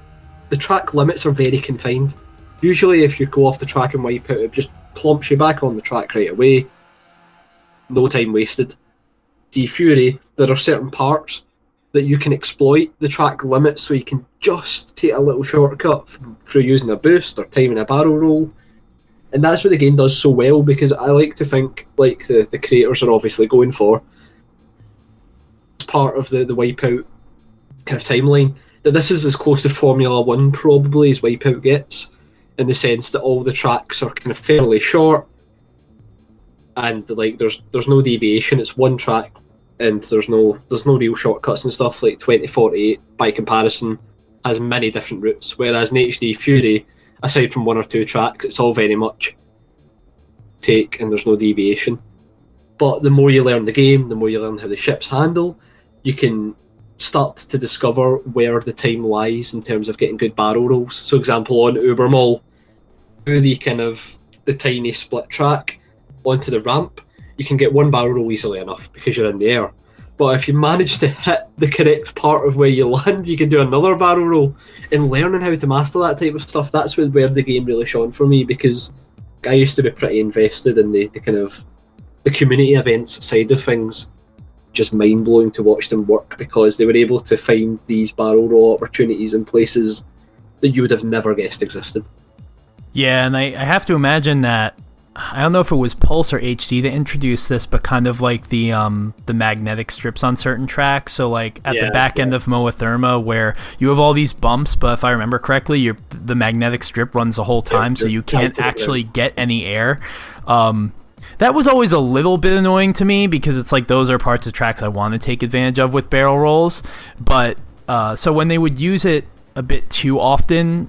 limits are very confined. Usually if you go off the track and Wipeout, it just plumps you back on the track right away. No time wasted. Fury, there are certain parts that you can exploit the track limits, so you can just take a little shortcut through using a boost or timing a barrel roll. And that's what the game does so well, because I like to think, like the creators are obviously going for, as part of the Wipeout kind of timeline, that this is as close to Formula 1 probably as Wipeout gets, in the sense that all the tracks are kind of fairly short, and like there's no deviation, it's one track, and there's no real shortcuts and stuff. Like 2048, by comparison, has many different routes, whereas in HD Fury, aside from one or two tracks, it's all very much take and there's no deviation. But the more you learn the game, the more you learn how the ships handle, you can start to discover where the time lies in terms of getting good barrel rolls. So example, on Ubermall, the tiny split track onto the ramp, you can get one barrel roll easily enough because you're in the air. But if you manage to hit the correct part of where you land, you can do another barrel roll. And learning how to master that type of stuff, that's where the game really shone for me, because I used to be pretty invested in the kind of the community events side of things. Just mind-blowing to watch them work, because they were able to find these barrel roll opportunities in places that you would have never guessed existed. Yeah, and I have to imagine that, I don't know if it was Pulse or HD that introduced this, but kind of like the magnetic strips on certain tracks. So like at the back end of Moa Therma, where you have all these bumps, but if I remember correctly, the magnetic strip runs the whole time, so you can't actually get any air. That was always a little bit annoying to me, because it's like those are parts of tracks I want to take advantage of with barrel rolls. But so when they would use it a bit too often,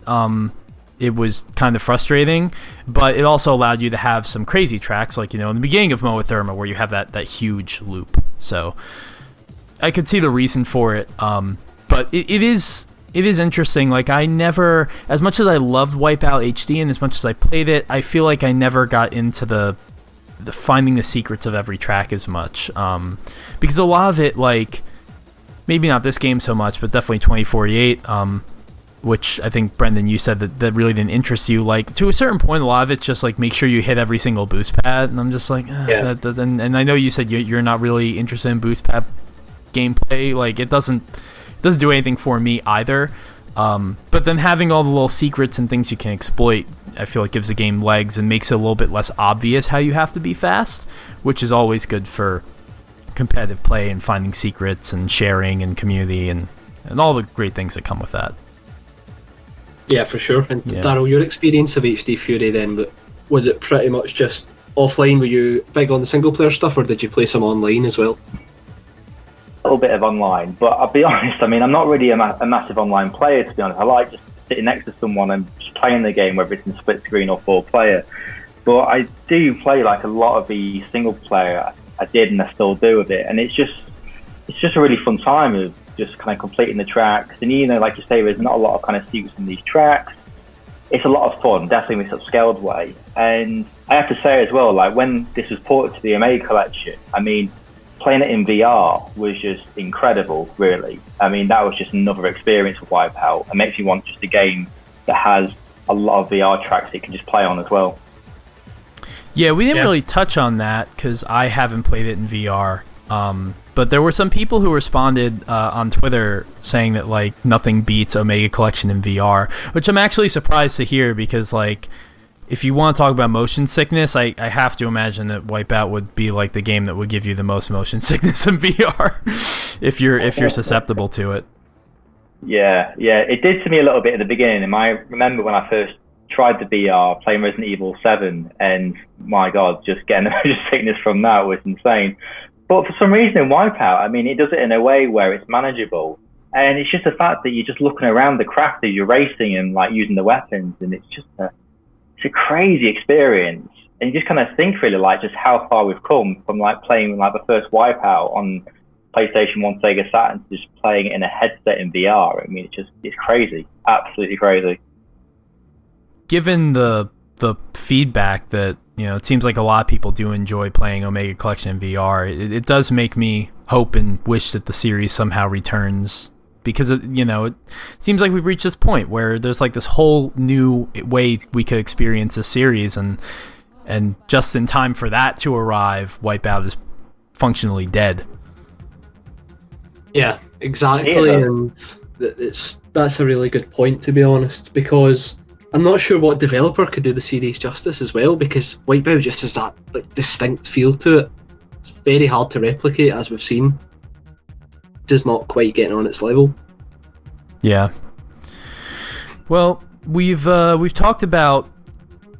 it was kind of frustrating, but it also allowed you to have some crazy tracks, like, in the beginning of Moa Therma, where you have that huge loop. So I could see the reason for it, but it is interesting. Like, I never, as much as I loved Wipeout HD and as much as I played it, I feel like I never got into the finding the secrets of every track as much, because a lot of it, like, maybe not this game so much, but definitely 2048, which I think, Brendan, you said that really didn't interest you. Like, to a certain point, a lot of it's just like, make sure you hit every single boost pad, and I'm just like, and I know you said you're not really interested in boost pad gameplay. Like, it doesn't do anything for me either. But then having all the little secrets and things you can exploit, I feel like gives the game legs and makes it a little bit less obvious how you have to be fast, which is always good for competitive play and finding secrets and sharing and community and all the great things that come with that. Yeah, for sure. And Daryl, your experience of HD Fury then, was it pretty much just offline? Were you big on the single player stuff, or did you play some online as well? A little bit of online, but I'll be honest, I mean, I'm not really a massive online player, to be honest. I like just sitting next to someone and just playing the game, whether it's in split screen or 4-player. But I do play like a lot of the single player. I did and I still do with it, and it's just a really fun time of just kind of completing the tracks. And like you say, there's not a lot of kind of secrets in these tracks. It's a lot of fun, definitely in a upscaled way. And I have to say as well, like, when this was ported to the Omega Collection, I mean, playing it in VR was just incredible, really. I mean, that was just another experience with Wipeout. It makes you want just a game that has a lot of VR tracks that you can just play on as well. Yeah, we didn't really touch on that because I haven't played it in VR. But there were some people who responded on Twitter saying that, like, nothing beats Omega Collection in VR, which I'm actually surprised to hear, because, like, if you want to talk about motion sickness, I have to imagine that Wipeout would be like the game that would give you the most motion sickness in VR if you're susceptible to it. Yeah, it did to me a little bit at the beginning. And I remember when I first tried the VR playing Resident Evil 7, and my God, just getting the motion sickness from that was insane. But for some reason in Wipeout, I mean, it does it in a way where it's manageable. And it's just the fact that you're just looking around the craft as you're racing and, like, using the weapons, and it's just it's a crazy experience. And you just kind of think, really, like, just how far we've come from, like, playing, like, the first Wipeout on PlayStation 1, Sega Saturn, to just playing it in a headset in VR. I mean, it's crazy, absolutely crazy. Given the the feedback that, it seems like a lot of people do enjoy playing Omega Collection in VR. It does make me hope and wish that the series somehow returns, because it seems like we've reached this point where there's like this whole new way we could experience a series, and just in time for that to arrive, Wipeout is functionally dead. Yeah, exactly, and that's a really good point, to be honest, because I'm not sure what developer could do the series justice as well, because Wipeout just has that distinct feel to it. It's very hard to replicate, as we've seen. Just not quite getting on its level. Yeah. Well, we've talked about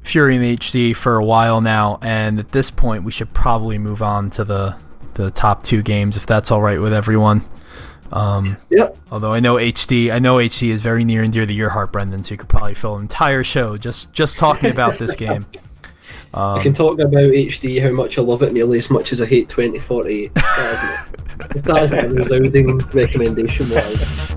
Fury in HD for a while now, and at this point we should probably move on to the top 2 games, if that's all right with everyone. Yep. Although I know HD is very near and dear to your heart, Brendan, so you could probably fill an entire show just talking about this game. I can talk about HD, how much I love it, nearly as much as I hate 2048. If that isn't a resounding recommendation, what else?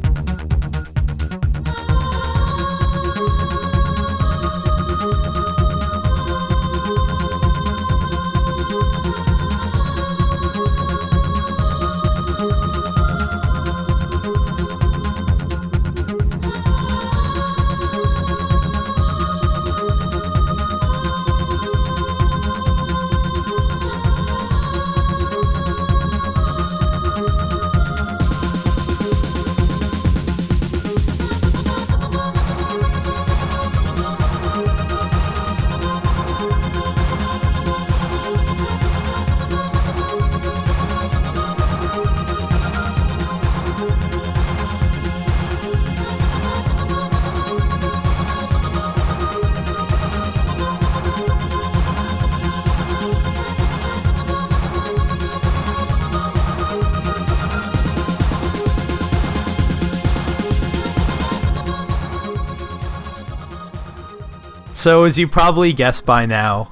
So as you probably guessed by now,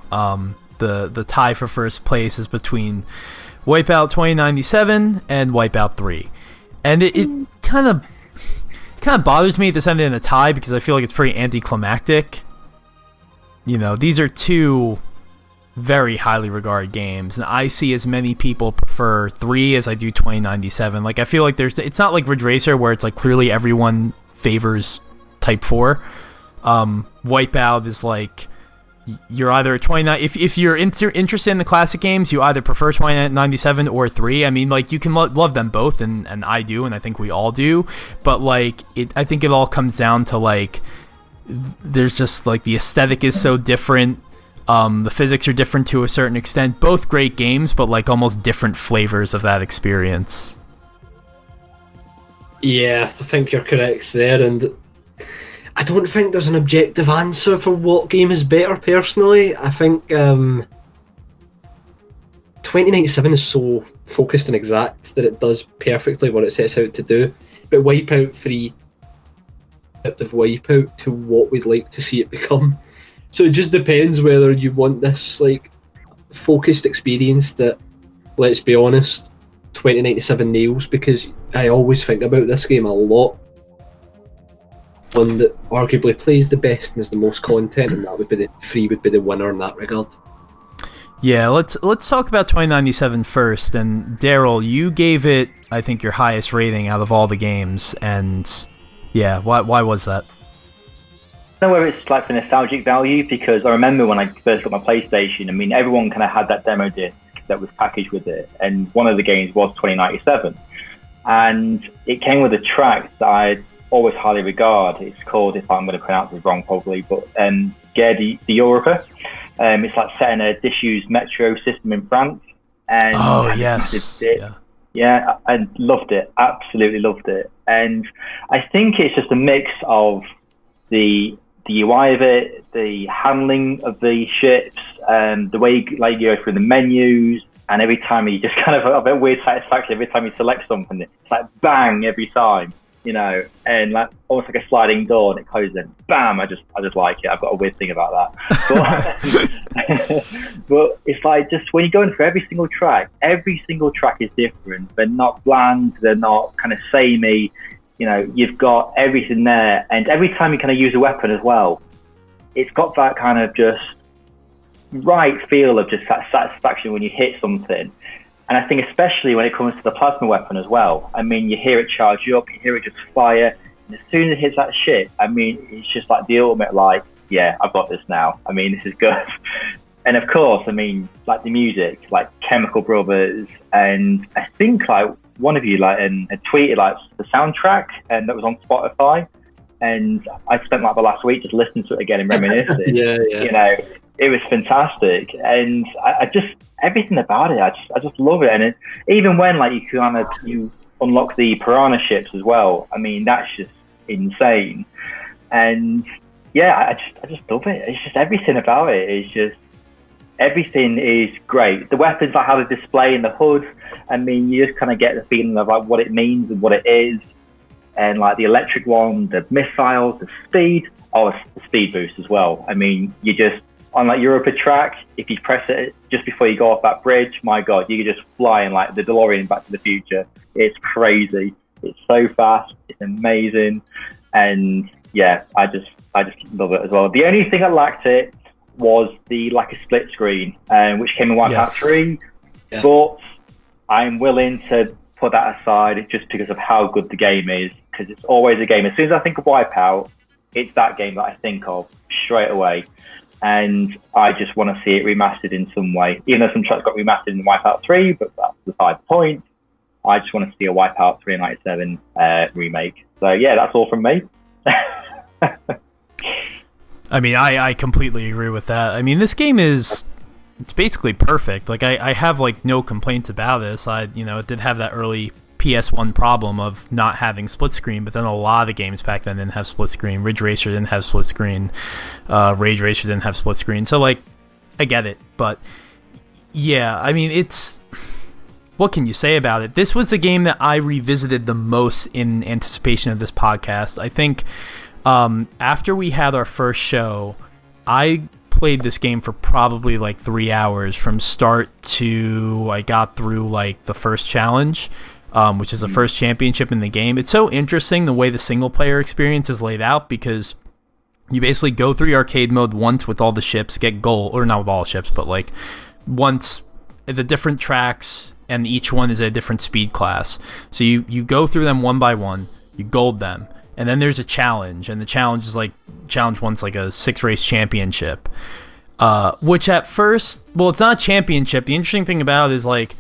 the tie for first place is between Wipeout 2097 and Wipeout 3. And it kind of bothers me at this end in a tie, because I feel like it's pretty anticlimactic. These are 2 very highly regarded games, and I see as many people prefer 3 as I do 2097. Like, I feel like it's not like Ridge Racer where it's like clearly everyone favors Type 4. Wipeout is like, you're either a 29. If you're interested in the classic games, you either prefer 2097 or 3. I mean, like, you can love them both, and I do, and I think we all do. But like, I think it all comes down to like, there's just like the aesthetic is so different. The physics are different to a certain extent. Both great games, but like almost different flavors of that experience. Yeah, I think you're correct there, and I don't think there's an objective answer for what game is better, personally. I think 2097 is so focused and exact that it does perfectly what it sets out to do. But Wipeout 3 of Wipeout to what we'd like to see it become. So it just depends whether you want this like focused experience that, let's be honest, 2097 nails, because I always think about this game a lot. One that arguably plays the best and has the most content, and that would be 3 would be the winner in that regard. Yeah, let's talk about 2097 first. And Daryl, you gave it, I think, your highest rating out of all the games, and yeah, why was that? I don't know whether it's like for nostalgic value, because I remember when I first got my PlayStation, I mean, everyone kind of had that demo disc that was packaged with it, and one of the games was 2097, and it came with a track that I always highly regard. It's called, if I'm going to pronounce it wrong probably, but Guerre d'Europe. It's like set in a disused metro system in France. And yes. Yeah, I loved it. Absolutely loved it. And I think it's just a mix of the UI of it, the handling of the ships, the way you go through the menus, and every time you just kind of have a weird satisfaction every time you select something. It's like bang every time. And like almost like a sliding door, and it closes in. Bam! I just like it. I've got a weird thing about that. But it's like, just when you're going through every single track is different. They're not bland. They're not kind of samey. You've got everything there, and every time you kind of use a weapon as well, it's got that kind of just right feel of just that satisfaction when you hit something. And I think especially when it comes to the plasma weapon as well. I mean, you hear it charge up, you hear it just fire, and as soon as it hits that shit, I mean, it's just like the ultimate, like, yeah, I've got this now. I mean, this is good. And of course, I mean, like the music, like Chemical Brothers, and I think like one of you like had tweeted like the soundtrack and that was on Spotify, and I spent like the last week just listening to it again and reminiscing. Yeah. You know, it was fantastic, and I just everything about it, I just love it. And even when like you unlock the piranha ships as well, I mean, that's just insane. And yeah, I just love it. It's just everything about it is just. Everything is great. The weapons, like how they display in the hood, I mean, you just kind of get the feeling of like what it means and what it is. And like the electric one, the missiles, the speed, the speed boost as well. I mean, you just, on like Europa track, if you press it just before you go off that bridge, my God, you can just fly in like the DeLorean Back to the Future. It's crazy. It's so fast. It's amazing. And yeah, I just love it as well. The only thing that lacked it was the like a split screen, which came in Wipeout 3, but I'm willing to put that aside just because of how good the game is, because it's always a game. As soon as I think of Wipeout, it's that game that I think of straight away, and I just want to see it remastered in some way. Even though some tracks got remastered in Wipeout 3, but that's beside the point. I just want to see a Wipeout 397 remake. So yeah, that's all from me. I mean, I completely agree with that. I mean, this game it's basically perfect. Like, I have, like, no complaints about this. It did have that early PS1 problem of not having split screen, but then a lot of games back then didn't have split screen. Ridge Racer didn't have split screen. Rage Racer didn't have split screen. So, like, I get it. But, yeah, I mean, what can you say about it? This was the game that I revisited the most in anticipation of this podcast. I think... after we had our first show, I played this game for probably like 3 hours from start to I got through like the first challenge, which is the first championship in the game. It's so interesting the way the single player experience is laid out, because you basically go through the arcade mode once with all the ships, get gold, or not with all ships, but like once the different tracks, and each one is a different speed class. So you go through them one by one, you gold them. And then there's a challenge, and the challenge is like, challenge one's like a 6-race championship, which at first, well, it's not a championship. The interesting thing about it is like,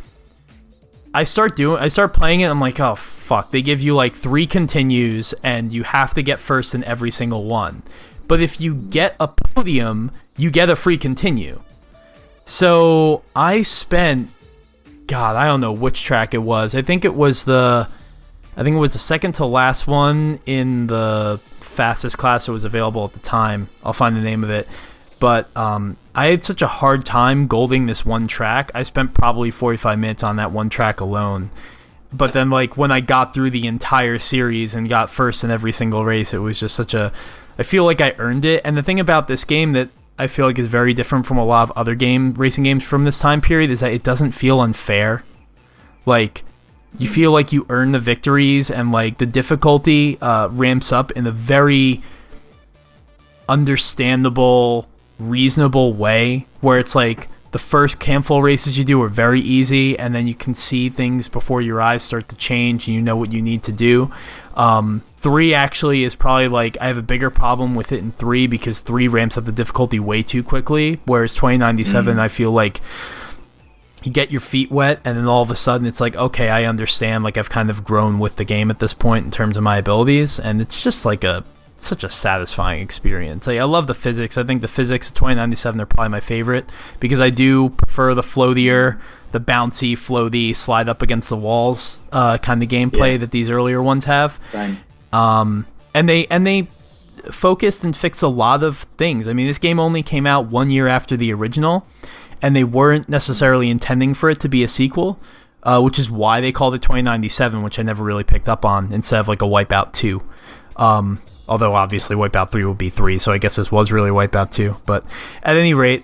I start playing it, I'm like, oh fuck, they give you like 3 continues, and you have to get first in every single one. But if you get a podium, you get a free continue. So I spent, God, I don't know which track it was. I think it was the second to last one in the fastest class that was available at the time. I'll find the name of it. But I had such a hard time golding this one track. I spent probably 45 minutes on that one track alone. But then, like, when I got through the entire series and got first in every single race, it was just I feel like I earned it. And the thing about this game that I feel like is very different from a lot of other racing games from this time period is that it doesn't feel unfair. Like, you feel like you earn the victories, and like the difficulty ramps up in a very understandable, reasonable way, where it's like the first handful of races you do are very easy, and then you can see things before your eyes start to change and you know what you need to do. 3 actually is probably like, I have a bigger problem with it in 3 because 3 ramps up the difficulty way too quickly, whereas 2097 I feel like you get your feet wet, and then all of a sudden it's like, okay, I understand, like I've kind of grown with the game at this point in terms of my abilities, and it's just like such a satisfying experience. Like, I love the physics. I think the physics of 2097 are probably my favorite, because I do prefer the floatier, the bouncy, floaty, slide up against the walls kind of gameplay that these earlier ones have. Right. And they focused and fixed a lot of things. I mean, this game only came out 1 year after the original, and they weren't necessarily intending for it to be a sequel, which is why they called it 2097, which I never really picked up on, instead of like a Wipeout 2. Although obviously Wipeout 3 would be 3, so I guess this was really Wipeout 2. But at any rate,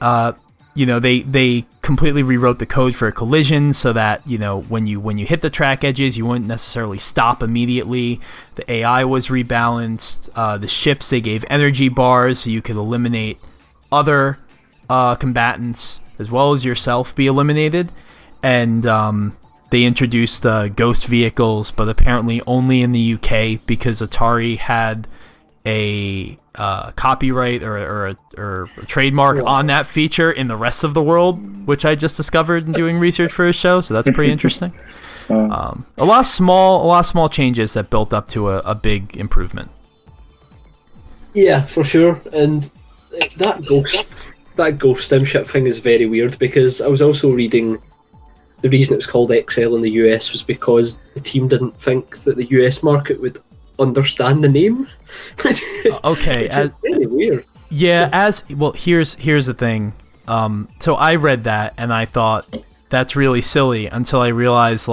they completely rewrote the code for a collision so that, when you hit the track edges, you wouldn't necessarily stop immediately. The AI was rebalanced. The ships, they gave energy bars so you could eliminate other combatants as well as yourself be eliminated. And they introduced ghost vehicles, but apparently only in the UK because Atari had a copyright or a trademark on that feature in the rest of the world, which I just discovered in doing research for a show. So that's pretty interesting. A lot of small changes that built up to a big improvement. Yeah, for sure. And that ghost steamship thing is very weird because I was also reading the reason it was called XL in the US was because the team didn't think that the US market would understand the name. Okay, it's really weird. Yeah, here's the thing. So I read that and I thought that's really silly until I realized,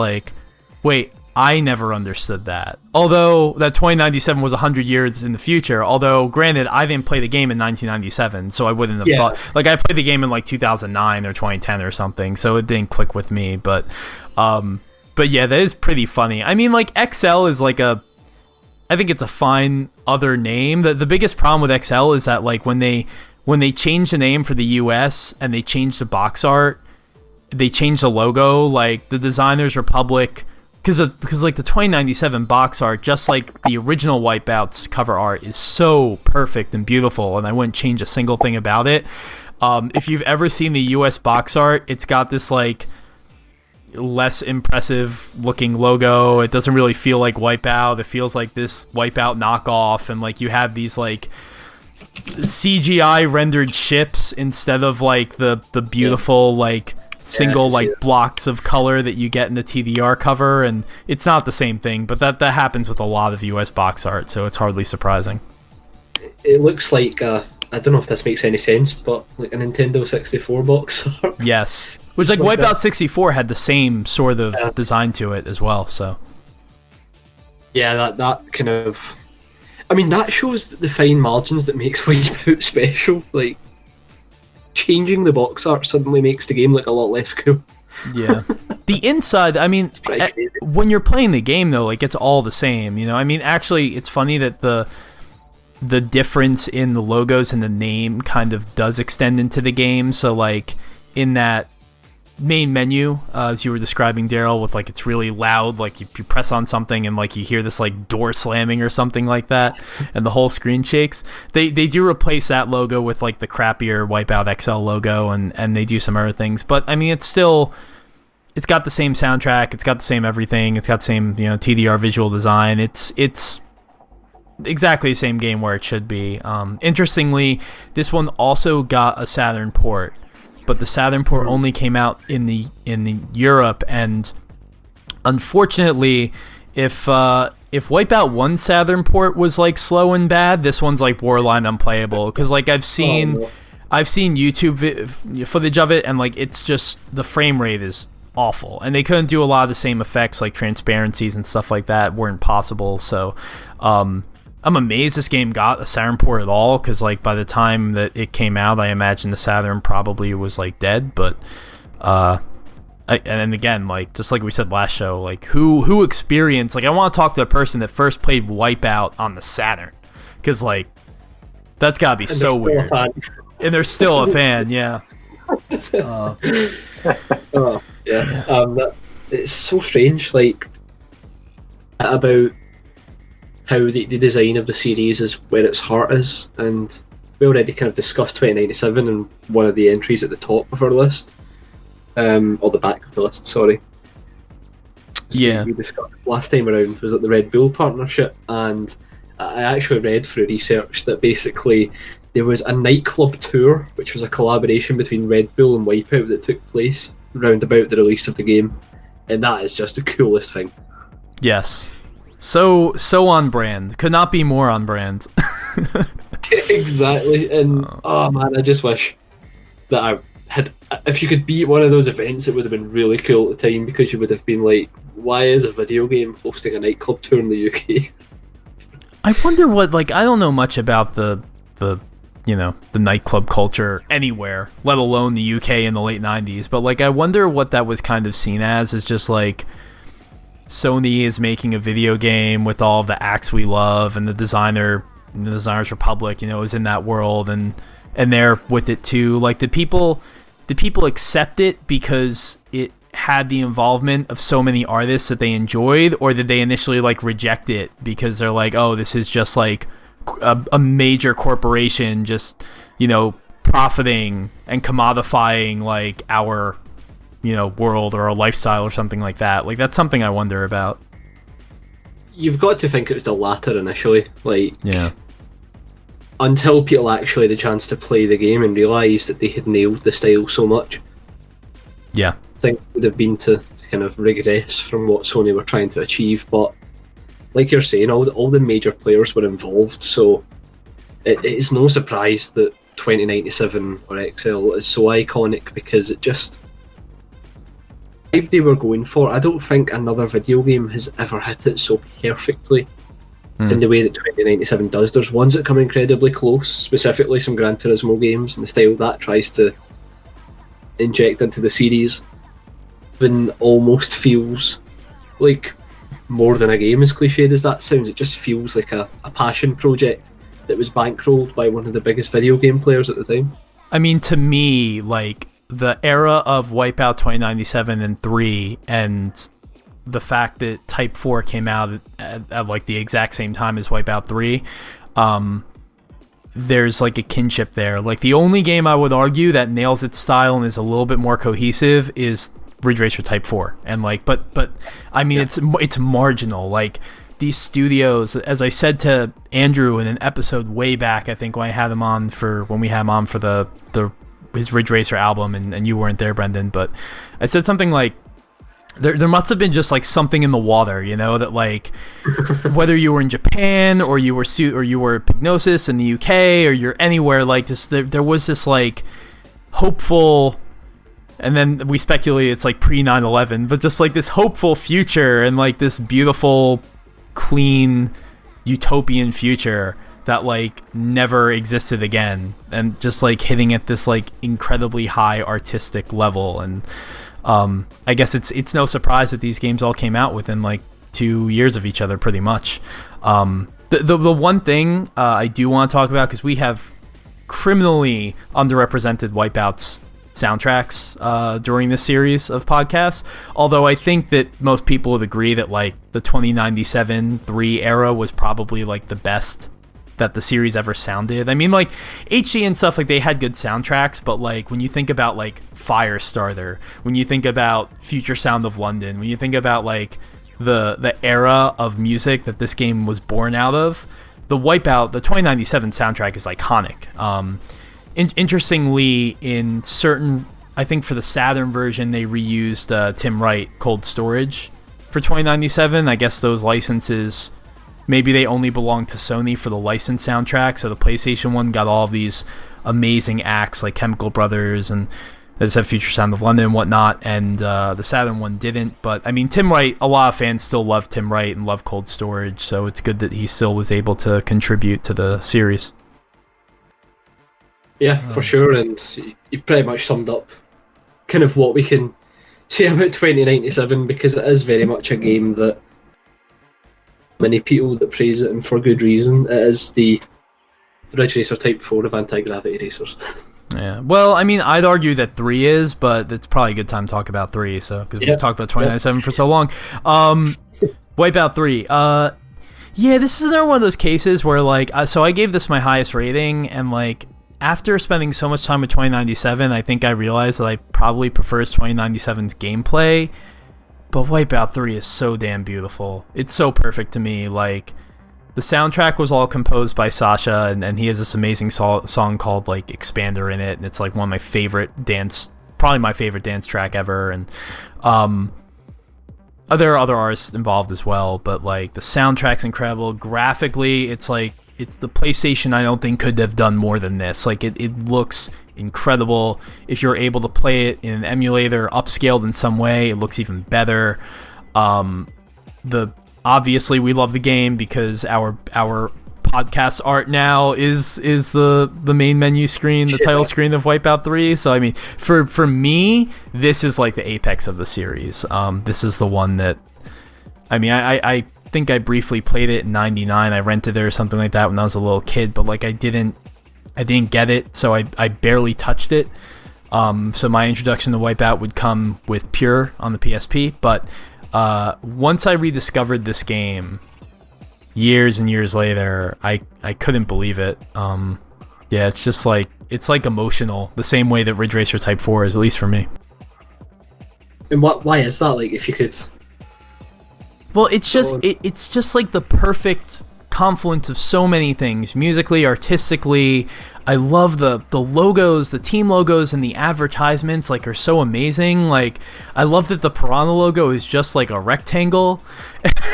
wait, I never understood that. Although that 2097 was 100 years in the future. Although, granted, I didn't play the game in 1997, so I wouldn't have thought. I played the game in 2009 or 2010 or something, so it didn't click with me. But yeah, that is pretty funny. I mean, XL is I think it's a fine other name. The biggest problem with XL is that when they changed the name for the US and they changed the box art, they changed the logo. The Designers Republic. Because the 2097 box art, just like the original Wipeout's cover art, is so perfect and beautiful, and I wouldn't change a single thing about it. If you've ever seen the US box art, it's got this less impressive looking logo. It doesn't really feel like Wipeout. It feels like this Wipeout knockoff, and you have these CGI rendered ships instead of the beautiful single blocks of color that you get in the TDR cover, and it's not the same thing, but that happens with a lot of US box art, so it's hardly surprising. It looks like I don't know if this makes any sense, but a Nintendo 64 box art. Yes, which Wipeout 64 had the same sort of design to it as well. So yeah, that kind of, I mean, that shows the fine margins that makes Wipeout special. Changing the box art suddenly makes the game look a lot less cool. Yeah. The inside, I mean, when you're playing the game though, it's all the same, I mean, actually it's funny that the difference in the logos and the name kind of does extend into the game. So in that main menu, as you were describing, Daryl, with it's really loud, you press on something and you hear this door slamming or something like that, and the whole screen shakes. They do replace that logo with the crappier Wipeout XL logo, and they do some other things, but I mean it's got the same soundtrack, it's got the same everything, it's got the same TDR visual design. It's exactly the same game where it should be. Interestingly, this one also got a Saturn port, but the Saturn port only came out in the Europe, and unfortunately, if Wipeout 1 Saturn port was slow and bad, this one's borderline unplayable. Because I've seen YouTube footage of it, and it's just the frame rate is awful, and they couldn't do a lot of the same effects transparencies and stuff like that weren't possible. So I'm amazed this game got a Saturn port at all, because by the time that it came out, I imagine the Saturn probably was dead. But and again, just like we said last show, who experienced, I want to talk to a person that first played Wipeout on the Saturn, because that's gotta be so weird. And they're still a fan, yeah. It's so strange, about how the design of the series is where its heart is, and we already kind of discussed 2097 and one of the entries at the top of our list, or the back of the list, sorry. So yeah. We discussed last time around was the Red Bull partnership, and I actually read through research that basically there was a nightclub tour, which was a collaboration between Red Bull and Wipeout that took place round about the release of the game, and that is just the coolest thing. Yes. So on brand. Could not be more on brand. Exactly. And oh man, I just wish that I had, if you could be at one of those events, it would have been really cool at the time, because you would have been why is a video game hosting a nightclub tour in the UK? I wonder what, I don't know much about the the nightclub culture anywhere, let alone the UK in the late 90s. But like, I wonder what that was kind of seen as, is just like, Sony is making a video game with all of the acts we love, and the Designers Republic, is in that world, and they're with it too. Like, did people accept it because it had the involvement of so many artists that they enjoyed, or did they initially like reject it because they're like, oh, this is just like a major corporation just profiting and commodifying like our world or our lifestyle or something like that? Like, that's something I wonder about. You've got to think it was the latter initially. Like, yeah. Until people actually had the chance to play the game and realise that they had nailed the style so much. Yeah. I think it would have been to kind of regress from what Sony were trying to achieve, but like you're saying, all the major players were involved, so it is no surprise that 2097 or XL is so iconic, because it just... the vibe they were going for, I don't think another video game has ever hit it so perfectly in the way that 2097 does. There's ones that come incredibly close, specifically some Gran Turismo games, and the style that tries to inject into the series, even almost feels like more than a game, as cliched as that sounds. It just feels like a passion project that was bankrolled by one of the biggest video game players at the time. I mean, to me, like, the era of Wipeout 2097 and 3, and the fact that Type 4 came out at like the exact same time as Wipeout 3, there's like a kinship there. Like, the only game I would argue that nails its style and is a little bit more cohesive is Ridge Racer Type 4. And like, but I mean, it's marginal. Like, these studios, as I said to Andrew in an episode way back, I think when we had him on for his Ridge Racer album, and you weren't there, Brendan, but I said something like, there must have been just like something in the water, that like, whether you were in Japan or you were Pygnosis in the UK or you're anywhere, like, just there was this like hopeful, and then we speculate it's like pre 9/11, but just like this hopeful future and like this beautiful, clean, utopian future that like never existed again, and just like hitting at this like incredibly high artistic level. And I guess it's no surprise that these games all came out within like 2 years of each other, pretty much. The one thing I do want to talk about, because we have criminally underrepresented Wipeout's soundtracks during this series of podcasts, although I think that most people would agree that like the 2097 3 era was probably like the best that the series ever sounded. I mean, like, HD and stuff, like, they had good soundtracks, but like when you think about like Firestarter, when you think about Future Sound of London, when you think about like the era of music that this game was born out of, the 2097 soundtrack is iconic. Interestingly, in certain, I think for the Saturn version, they reused Tim Wright Cold Storage for 2097. I guess those licenses, maybe they only belong to Sony for the licensed soundtrack. So the PlayStation one got all of these amazing acts like Chemical Brothers and, as I said, Future Sound of London and whatnot, and the Saturn one didn't. But I mean, Tim Wright, a lot of fans still love Tim Wright and love Cold Storage, so it's good that he still was able to contribute to the series. Yeah, for sure, and you've pretty much summed up kind of what we can say about 2097, because it is very much a game that many people that praise it, and for good reason. It is the Ridge Racer Type 4 of anti-gravity racers. Yeah, well, I mean, I'd argue that 3 is, but it's probably a good time to talk about 3, so, because we've talked about 2097 for so long. Wipeout 3. Yeah, this is another one of those cases where, like, so I gave this my highest rating, and, like, after spending so much time with 2097, I think I realized that I probably prefers 2097's gameplay, but Wipeout 3 is so damn beautiful. It's so perfect to me. Like, the soundtrack was all composed by Sasha, and he has this amazing song called, like, Expander in it, and it's, like, one of my favorite probably my favorite dance track ever, and there are other artists involved as well, but, like, the soundtrack's incredible. Graphically, it's, like, it's the PlayStation I don't think could have done more than this. Like, it looks incredible. If you're able to play it in an emulator, upscaled in some way, it looks even better. Obviously we love the game because our podcast art now is the main menu screen, the title screen of Wipeout 3. So I mean, for me, this is like the apex of the series. This is the one that, I mean, I think I briefly played it in '99. I rented it or something like that when I was a little kid, but like I didn't get it, so I barely touched it. So my introduction to Wipeout would come with Pure on the PSP, but once I rediscovered this game years and years later, I couldn't believe it. Yeah, it's just like, it's like emotional, the same way that Ridge Racer Type 4 is, at least for me. And why is that? Like, if you could... Well, it's just like the perfect confluence of so many things, musically, artistically. I love the logos, the team logos, and the advertisements, like, are so amazing. Like, I love that the Piranha logo is just like a rectangle.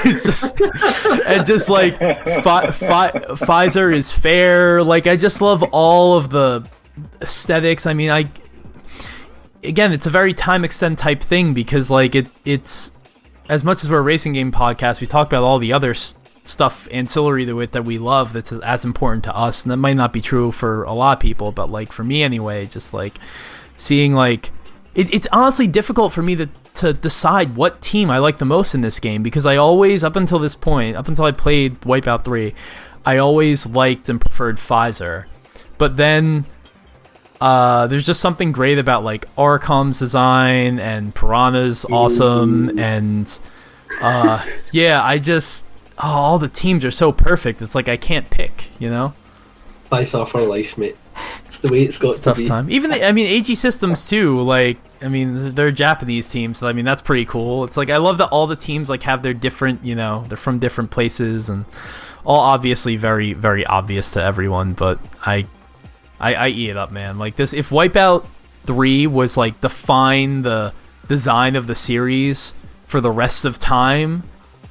It's just, and just like Pfizer is fair. Like, I just love all of the aesthetics. I mean, again, it's a very time extend type thing, because like it's as much as we're a racing game podcast, we talk about all the other stuff ancillary to it that we love that's as important to us, and that might not be true for a lot of people, but like for me anyway, just like seeing like it's honestly difficult for me to decide what team I like the most in this game, because I always, up until this point, up until I played Wipeout 3, I always liked and preferred Pfizer. But then there's just something great about like Oricom's design, and Piranha's awesome, and yeah, I just all the teams are so perfect. It's like I can't pick, you know. Pfizer for life, mate. It's the way it's got to be. Time. Even I mean, AG Systems too. Like, I mean, they're Japanese teams, so I mean that's pretty cool. It's like I love that all the teams like have their different, you know, they're from different places, and all obviously very, very obvious to everyone. But I eat it up, man. Like this, if Wipeout 3 was like define the design of the series for the rest of time,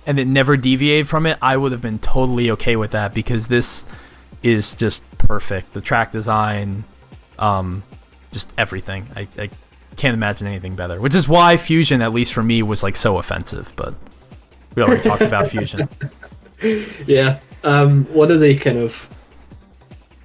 and it never deviated from it, I would have been totally okay with that, because this is just perfect. The track design, just everything. I can't imagine anything better, which is why Fusion, at least for me, was like so offensive, but we already talked about Fusion. Yeah. One of the kind of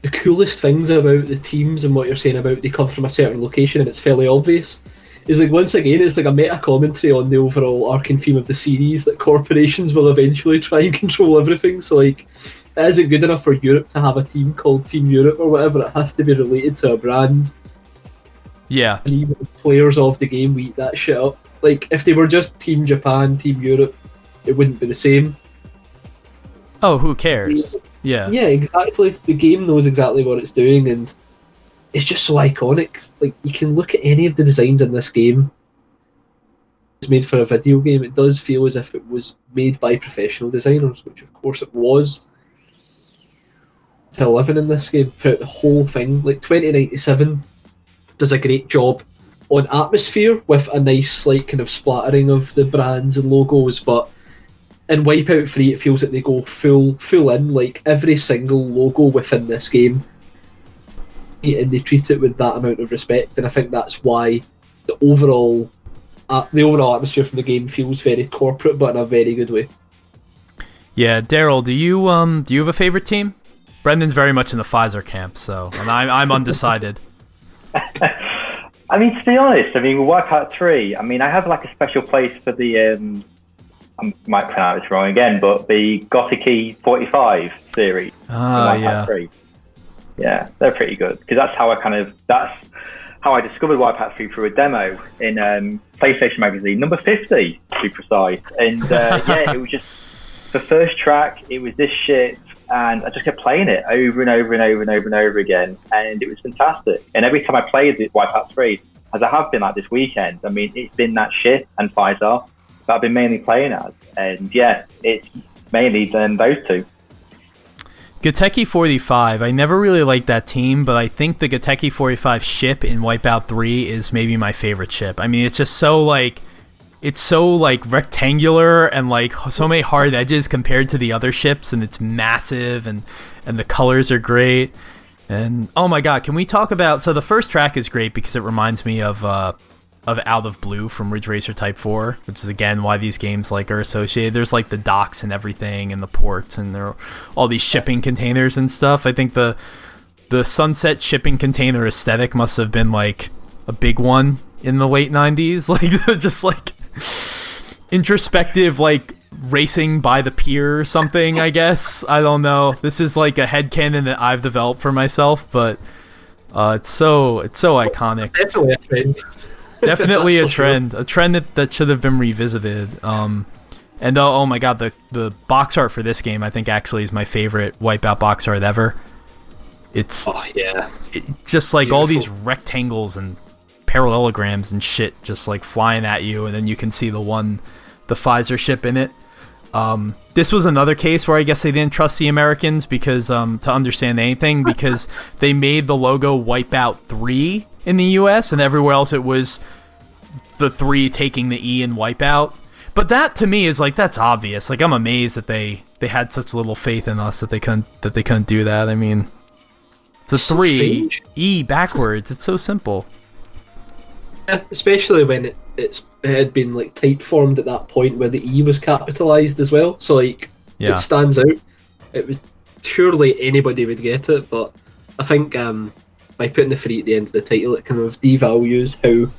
the coolest things about the teams and what you're saying about they come from a certain location and it's fairly obvious is like, once again, it's like a meta commentary on the overall arcing theme of the series that corporations will eventually try and control everything. So like, it isn't good enough for Europe to have a team called Team Europe or whatever. It has to be related to a brand. Yeah. And even the players of the game will eat that shit up. Like, if they were just Team Japan, Team Europe, it wouldn't be the same. Oh, who cares? Yeah. Yeah, exactly. The game knows exactly what it's doing, and it's just so iconic. Like, you can look at any of the designs in this game. It's made for a video game. It does feel as if it was made by professional designers, which of course it was. To 11 in this game throughout the whole thing. Like, 2097 does a great job on atmosphere with a nice like kind of splattering of the brands and logos, but in Wipeout 3 it feels like they go full in, like every single logo within this game, and they treat it with that amount of respect, and I think that's why the overall atmosphere from the game feels very corporate, but in a very good way. Yeah, Daryl, do you have a favorite team? Brendan's very much in the Pfizer camp, so and I'm undecided. I mean, to be honest, with Wipeout 3, I mean, I have like a special place for the I might pronounce this wrong again, but the Gothic 45 series. Yeah. 3. Yeah, they're pretty good, because that's how I discovered Wipeout 3 through a demo in PlayStation Magazine, number 50 to be precise. And yeah, it was just the first track. It was this shit, and I just kept playing it over and over and over and over and over again, and it was fantastic. And every time I played Wipeout 3, as I have been like this weekend, I mean, it's been that shit and Pfizer that I've been mainly playing as, and yeah, it's mainly those two. Goteki 45, I never really liked that team, but I think the Goteki 45 ship in Wipeout 3 is maybe my favorite ship. I mean, it's just so like, it's so like rectangular and like so many hard edges compared to the other ships, and it's massive, and the colors are great. And oh my god, can we talk about, so the first track is great because it reminds me of of Out of Blue from Ridge Racer Type 4, which is again why these games like are associated. There's like the docks and everything and the ports and there are all these shipping containers and stuff. I think the Sunset shipping container aesthetic must have been like a big one in the late 90s, like just like introspective, like racing by the pier or something, I guess. I don't know. This is like a headcanon that I've developed for myself, but it's so iconic. Definitely a trend. Definitely a trend. Sure. A trend that should have been revisited. And oh my god, the box art for this game I think actually is my favorite Wipeout box art ever. It's just like all these rectangles and parallelograms and shit just like flying at you, and then you can see the Pfizer ship in it. This was another case where I guess they didn't trust the Americans because to understand anything, because they made the logo Wipeout 3 in the US, and everywhere else it was the 3 taking the E in Wipeout. But that to me is like, that's obvious. Like, I'm amazed that they had such little faith in us that they couldn't do that. I mean, it's a 3 E backwards. It's so simple. Yeah, especially when it had been like type formed at that point where the E was capitalized as well. So like it stands out. It was surely anybody would get it, but I think by putting the 3 at the end of the title, it kind of devalues how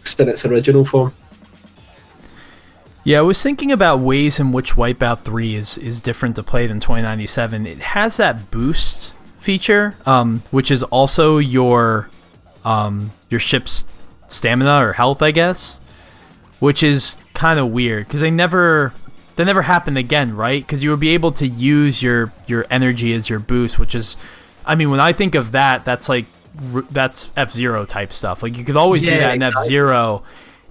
it's in its original form. Yeah, I was thinking about ways in which Wipeout 3 is different to play than 2097. It has that boost feature, which is also your ship's stamina or health, I guess, which is kind of weird because that never happened again, right? Because you would be able to use your energy as your boost, which is, I mean, when I think of that, that's F-Zero type stuff. Like, you could always do that in F-Zero,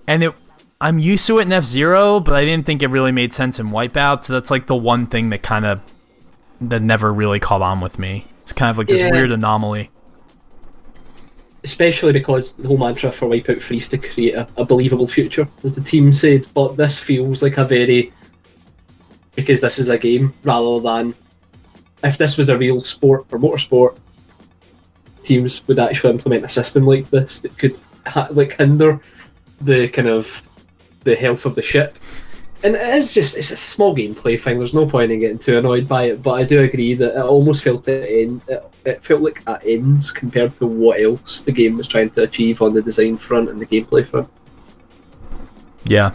and I'm used to it in F-Zero, but I didn't think it really made sense in Wipeout, so that's like the one thing that never really caught on with me. It's kind of like this weird anomaly. Especially because the whole mantra for Wipeout 3 is to create a believable future, as the team said, but this feels like because this is a game, rather than if this was a real sport or motorsport, teams would actually implement a system like this that could hinder the kind of the health of the ship. And it's a small gameplay thing, there's no point in getting too annoyed by it, but I do agree that it almost felt it felt like at ends compared to what else the game was trying to achieve on the design front and the gameplay front. Yeah.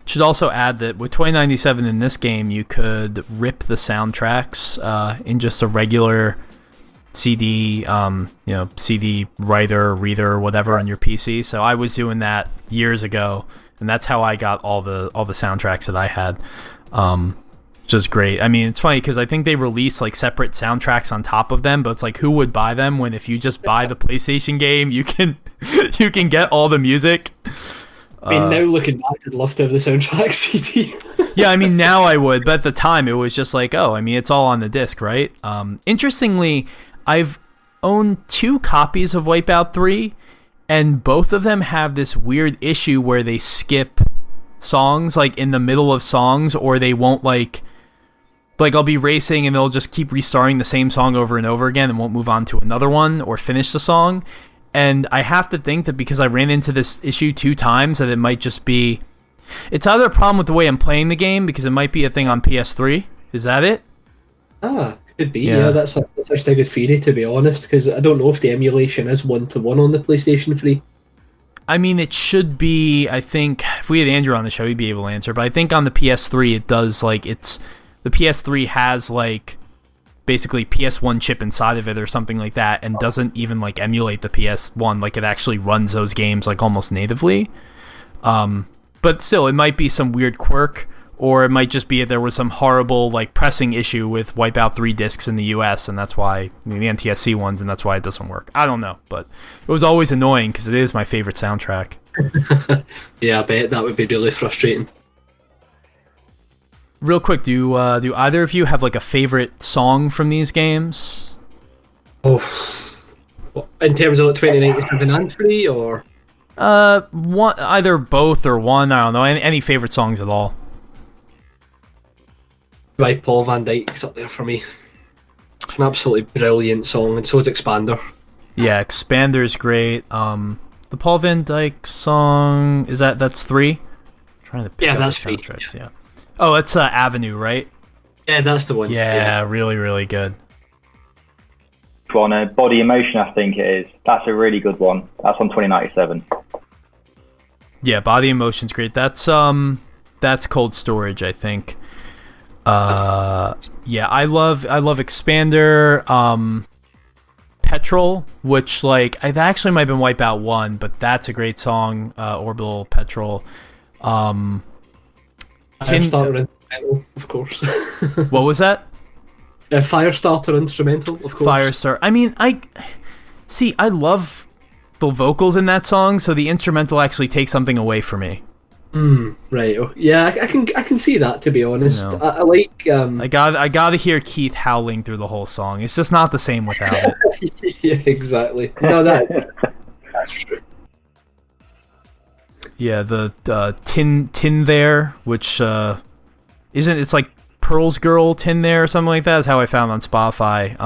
Should also add that with 2097 in this game, you could rip the soundtracks in just a regular CD, CD writer, reader, whatever on your PC. So I was doing that years ago, and that's how I got all the soundtracks that I had, which is great. I mean, it's funny because I think they release like separate soundtracks on top of them, but it's like, who would buy them when if you just buy the PlayStation game, you can get all the music. I mean, now looking back, I'd love to have the soundtrack CD. Yeah, I mean, now I would, but at the time it was just like, oh, I mean, it's all on the disc, right? Interestingly, I've owned 2 copies of Wipeout 3, and both of them have this weird issue where they skip songs, like in the middle of songs, or they won't like I'll be racing and they'll just keep restarting the same song over and over again and won't move on to another one or finish the song. And I have to think that because I ran into this issue 2 times that it might just be... It's either a problem with the way I'm playing the game, because it might be a thing on PS3. Is that it? Could be. Yeah, that's actually a good theory, to be honest, because I don't know if the emulation is 1-to-1 on the PlayStation 3. I mean, it should be. I think if we had Andrew on the show, he'd be able to answer. But I think on the PS3, it does, like, the PS3 has, like, basically PS1 chip inside of it or something like that, and doesn't even like emulate the PS1. Like, it actually runs those games like almost natively. But still, it might be some weird quirk, or it might just be that there was some horrible like pressing issue with Wipeout 3 discs in the US, and that's why the NTSC ones, and that's why it doesn't work. I don't know, but it was always annoying because it is my favorite soundtrack. Yeah, I bet that would be really frustrating. Real quick, do either of you have like a favorite song from these games? Oh, in terms of 2097 and 3, or one, either both or one. I don't know. Any favorite songs at all? Right, Paul Van Dyk's up there for me. It's an absolutely brilliant song, and so is Expander. Yeah, Expander's great. The Paul Van Dyke song, that's 3? I'm trying to pick up that's the 3. soundtracks, yeah. Oh, it's Avenue, right? Yeah, that's the one. Yeah, really, really good. On Body Emotion, I think it is. That's a really good one. That's on 2097. Yeah, Body Emotion's great. That's Cold Storage, I think. Yeah, I love Expander, Petrol, which like it actually might have been Wipeout 1, but that's a great song. Orbital Petrol. Firestarter instrumental, of course. What was that? Firestarter instrumental, of course. Firestarter. I mean, I love the vocals in that song, so the instrumental actually takes something away from me. Right. Yeah, I can see that, to be honest. You know, I like. I gotta hear Keith howling through the whole song. It's just not the same without it. Yeah, exactly. No, that's true. Yeah, the Tin There, which it's like Pearl's Girl Tin There or something like that is how I found on Spotify.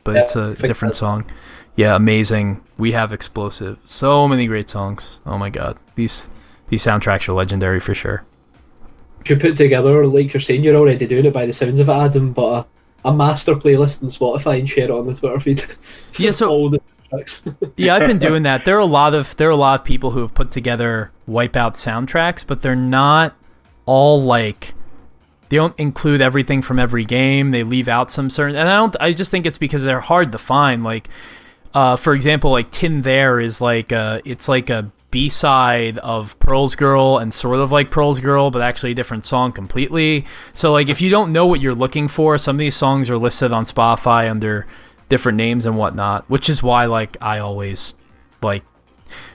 But it's a different song. Yeah, amazing. We Have Explosive. So many great songs. Oh my god. These soundtracks are legendary for sure. You put together, like you're saying, you're already doing it by the sounds of it, Adam, but a master playlist on Spotify and share it on the Twitter feed. Yeah, so all the tracks. Yeah, I've been doing that. There are a lot of people who have put together Wipeout soundtracks, but they're not all like, they don't include everything from every game. They leave out some certain, and I just think it's because they're hard to find. Like, for example, like Tin There is like it's like a B-side of Pearl's Girl and sort of like Pearl's Girl, but actually a different song completely. So like if you don't know what you're looking for, some of these songs are listed on Spotify under different names and whatnot, which is why like I always like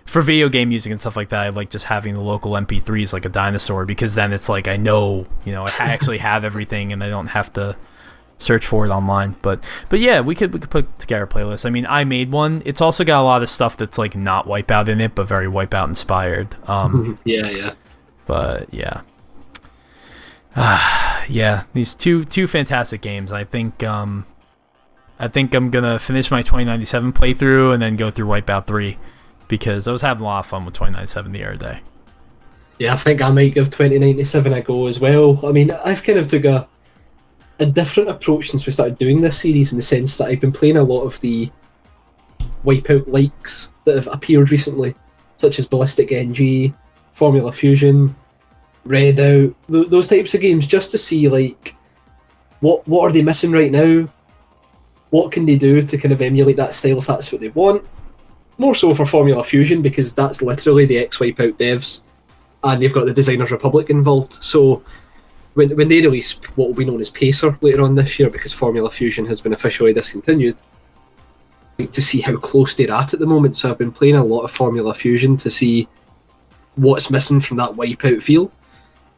for video game music and stuff like that, I like just having the local MP3s like a dinosaur, because then it's like I know, I actually have everything and I don't have to search for it online. But yeah, we could put together a playlist. I mean, I made one. It's also got a lot of stuff that's like not Wipeout in it, but very Wipeout inspired. Yeah. But yeah. Yeah, these two fantastic games. I think I'm gonna finish my 2097 playthrough and then go through Wipeout 3, because I was having a lot of fun with 2097 the other day. Yeah, I think I might give 2097 a go as well. I mean, I've kind of took a different approach since we started doing this series, in the sense that I've been playing a lot of the Wipeout likes that have appeared recently, such as Ballistic NG, Formula Fusion, Redout, those types of games, just to see like what are they missing right now, what can they do to kind of emulate that style if that's what they want. More so for Formula Fusion, because that's literally the ex-Wipeout devs, and they've got the Designers Republic involved. So when they release what will be known as Pacer later on this year, because Formula Fusion has been officially discontinued, to see how close they're at the moment. So I've been playing a lot of Formula Fusion to see what's missing from that Wipeout feel,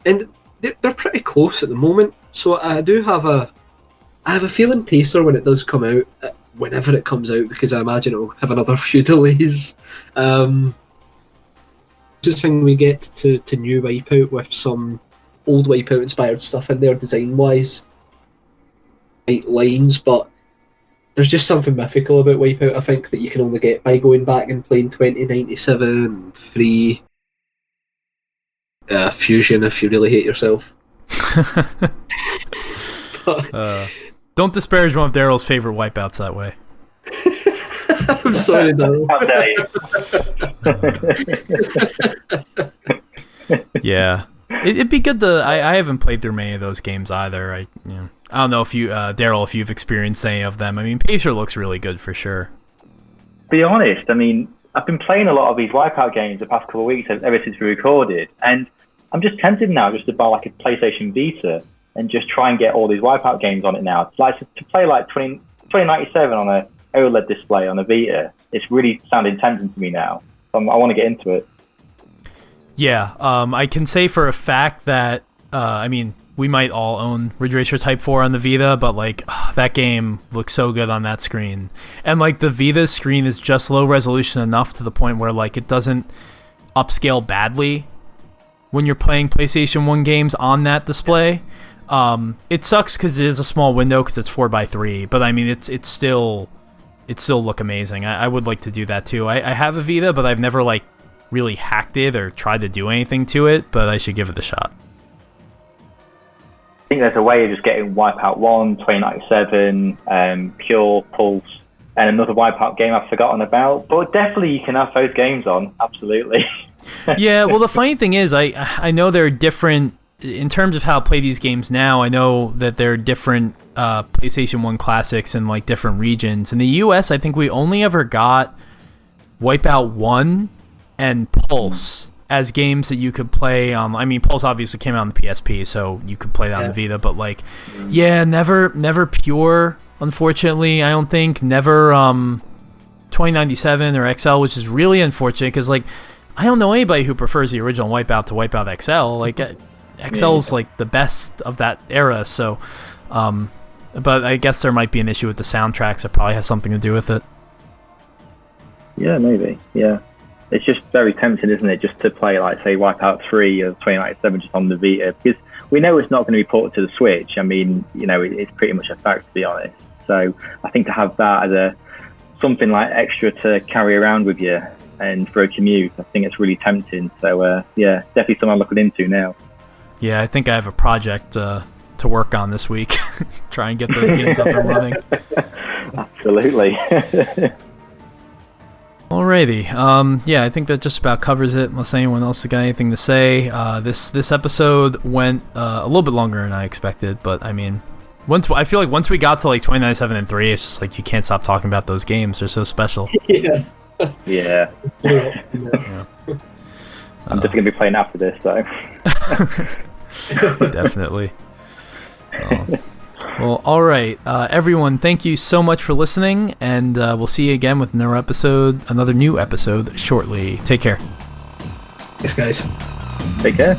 and they're pretty close at the moment. So I have a feeling Pacer, when it does come out, whenever it comes out, because I imagine it'll have another few delays, just when we get to new Wipeout with some old Wipeout inspired stuff in there design wise, right lines, but there's just something mythical about Wipeout, I think, that you can only get by going back and playing 2097, free Fusion if you really hate yourself. Don't disparage one of Daryl's favorite Wipeouts that way. I'm sorry, Daryl. How dare you? Yeah. It'd be good to. I haven't played through many of those games either. I don't know if you, Daryl, if you've experienced any of them. I mean, Pacer looks really good for sure. To be honest, I mean, I've been playing a lot of these Wipeout games the past couple of weeks ever since we recorded, and I'm just tempted now just to buy like a PlayStation Vita and just try and get all these Wipeout games on it now. Like to play like 2097 on a OLED display on a Vita, it's really sounding tempting to me now. So I want to get into it. Yeah, I can say for a fact that, I mean, we might all own Ridge Racer Type 4 on the Vita, but like, that game looks so good on that screen. And like, the Vita screen is just low resolution enough to the point where like, it doesn't upscale badly when you're playing PlayStation 1 games on that display. It sucks because it is a small window because it's 4:3, but I mean, it still look amazing. I would like to do that too. I have a Vita, but I've never like really hacked it or tried to do anything to it, but I should give it a shot. I think there's a way of just getting Wipeout 1, 2097, Pure, Pulse, and another Wipeout game I've forgotten about. But definitely you can have those games on, absolutely. Yeah, well, the funny thing is, I know there are different, in terms of how I play these games now, I know that there are different PlayStation 1 classics in like different regions. In the US, I think we only ever got Wipeout 1 and Pulse as games that you could play on. I mean, Pulse obviously came out on the PSP, so you could play that on the Vita, but like, yeah, never Pure, unfortunately, I don't think. Never 2097 or XL, which is really unfortunate, because like, I don't know anybody who prefers the original Wipeout to Wipeout XL. Like, XL's like the best of that era, so but I guess there might be an issue with the soundtracks that probably has something to do with it. Yeah, maybe. Yeah. It's just very tempting, isn't it, just to play, like, say, Wipeout 3 or 2097 just on the Vita, because we know it's not going to be ported to the Switch. I mean, you know, it's pretty much a fact, to be honest. So I think to have that as something like extra to carry around with you and for a commute, I think it's really tempting. So, yeah, definitely something I'm looking into now. Yeah, I think I have a project to work on this week. Try and get those games up and running. Absolutely. Alrighty. Yeah, I think that just about covers it, unless anyone else has got anything to say. This episode went a little bit longer than I expected, but I mean, I feel like once we got to like 2097 and 3, it's just like you can't stop talking about those games. They're so special. Yeah. Yeah. I'm just going to be playing after this, though. Definitely. Well, all right, everyone. Thank you so much for listening, and we'll see you again with another new episode shortly. Take care. Thanks, guys. Take care.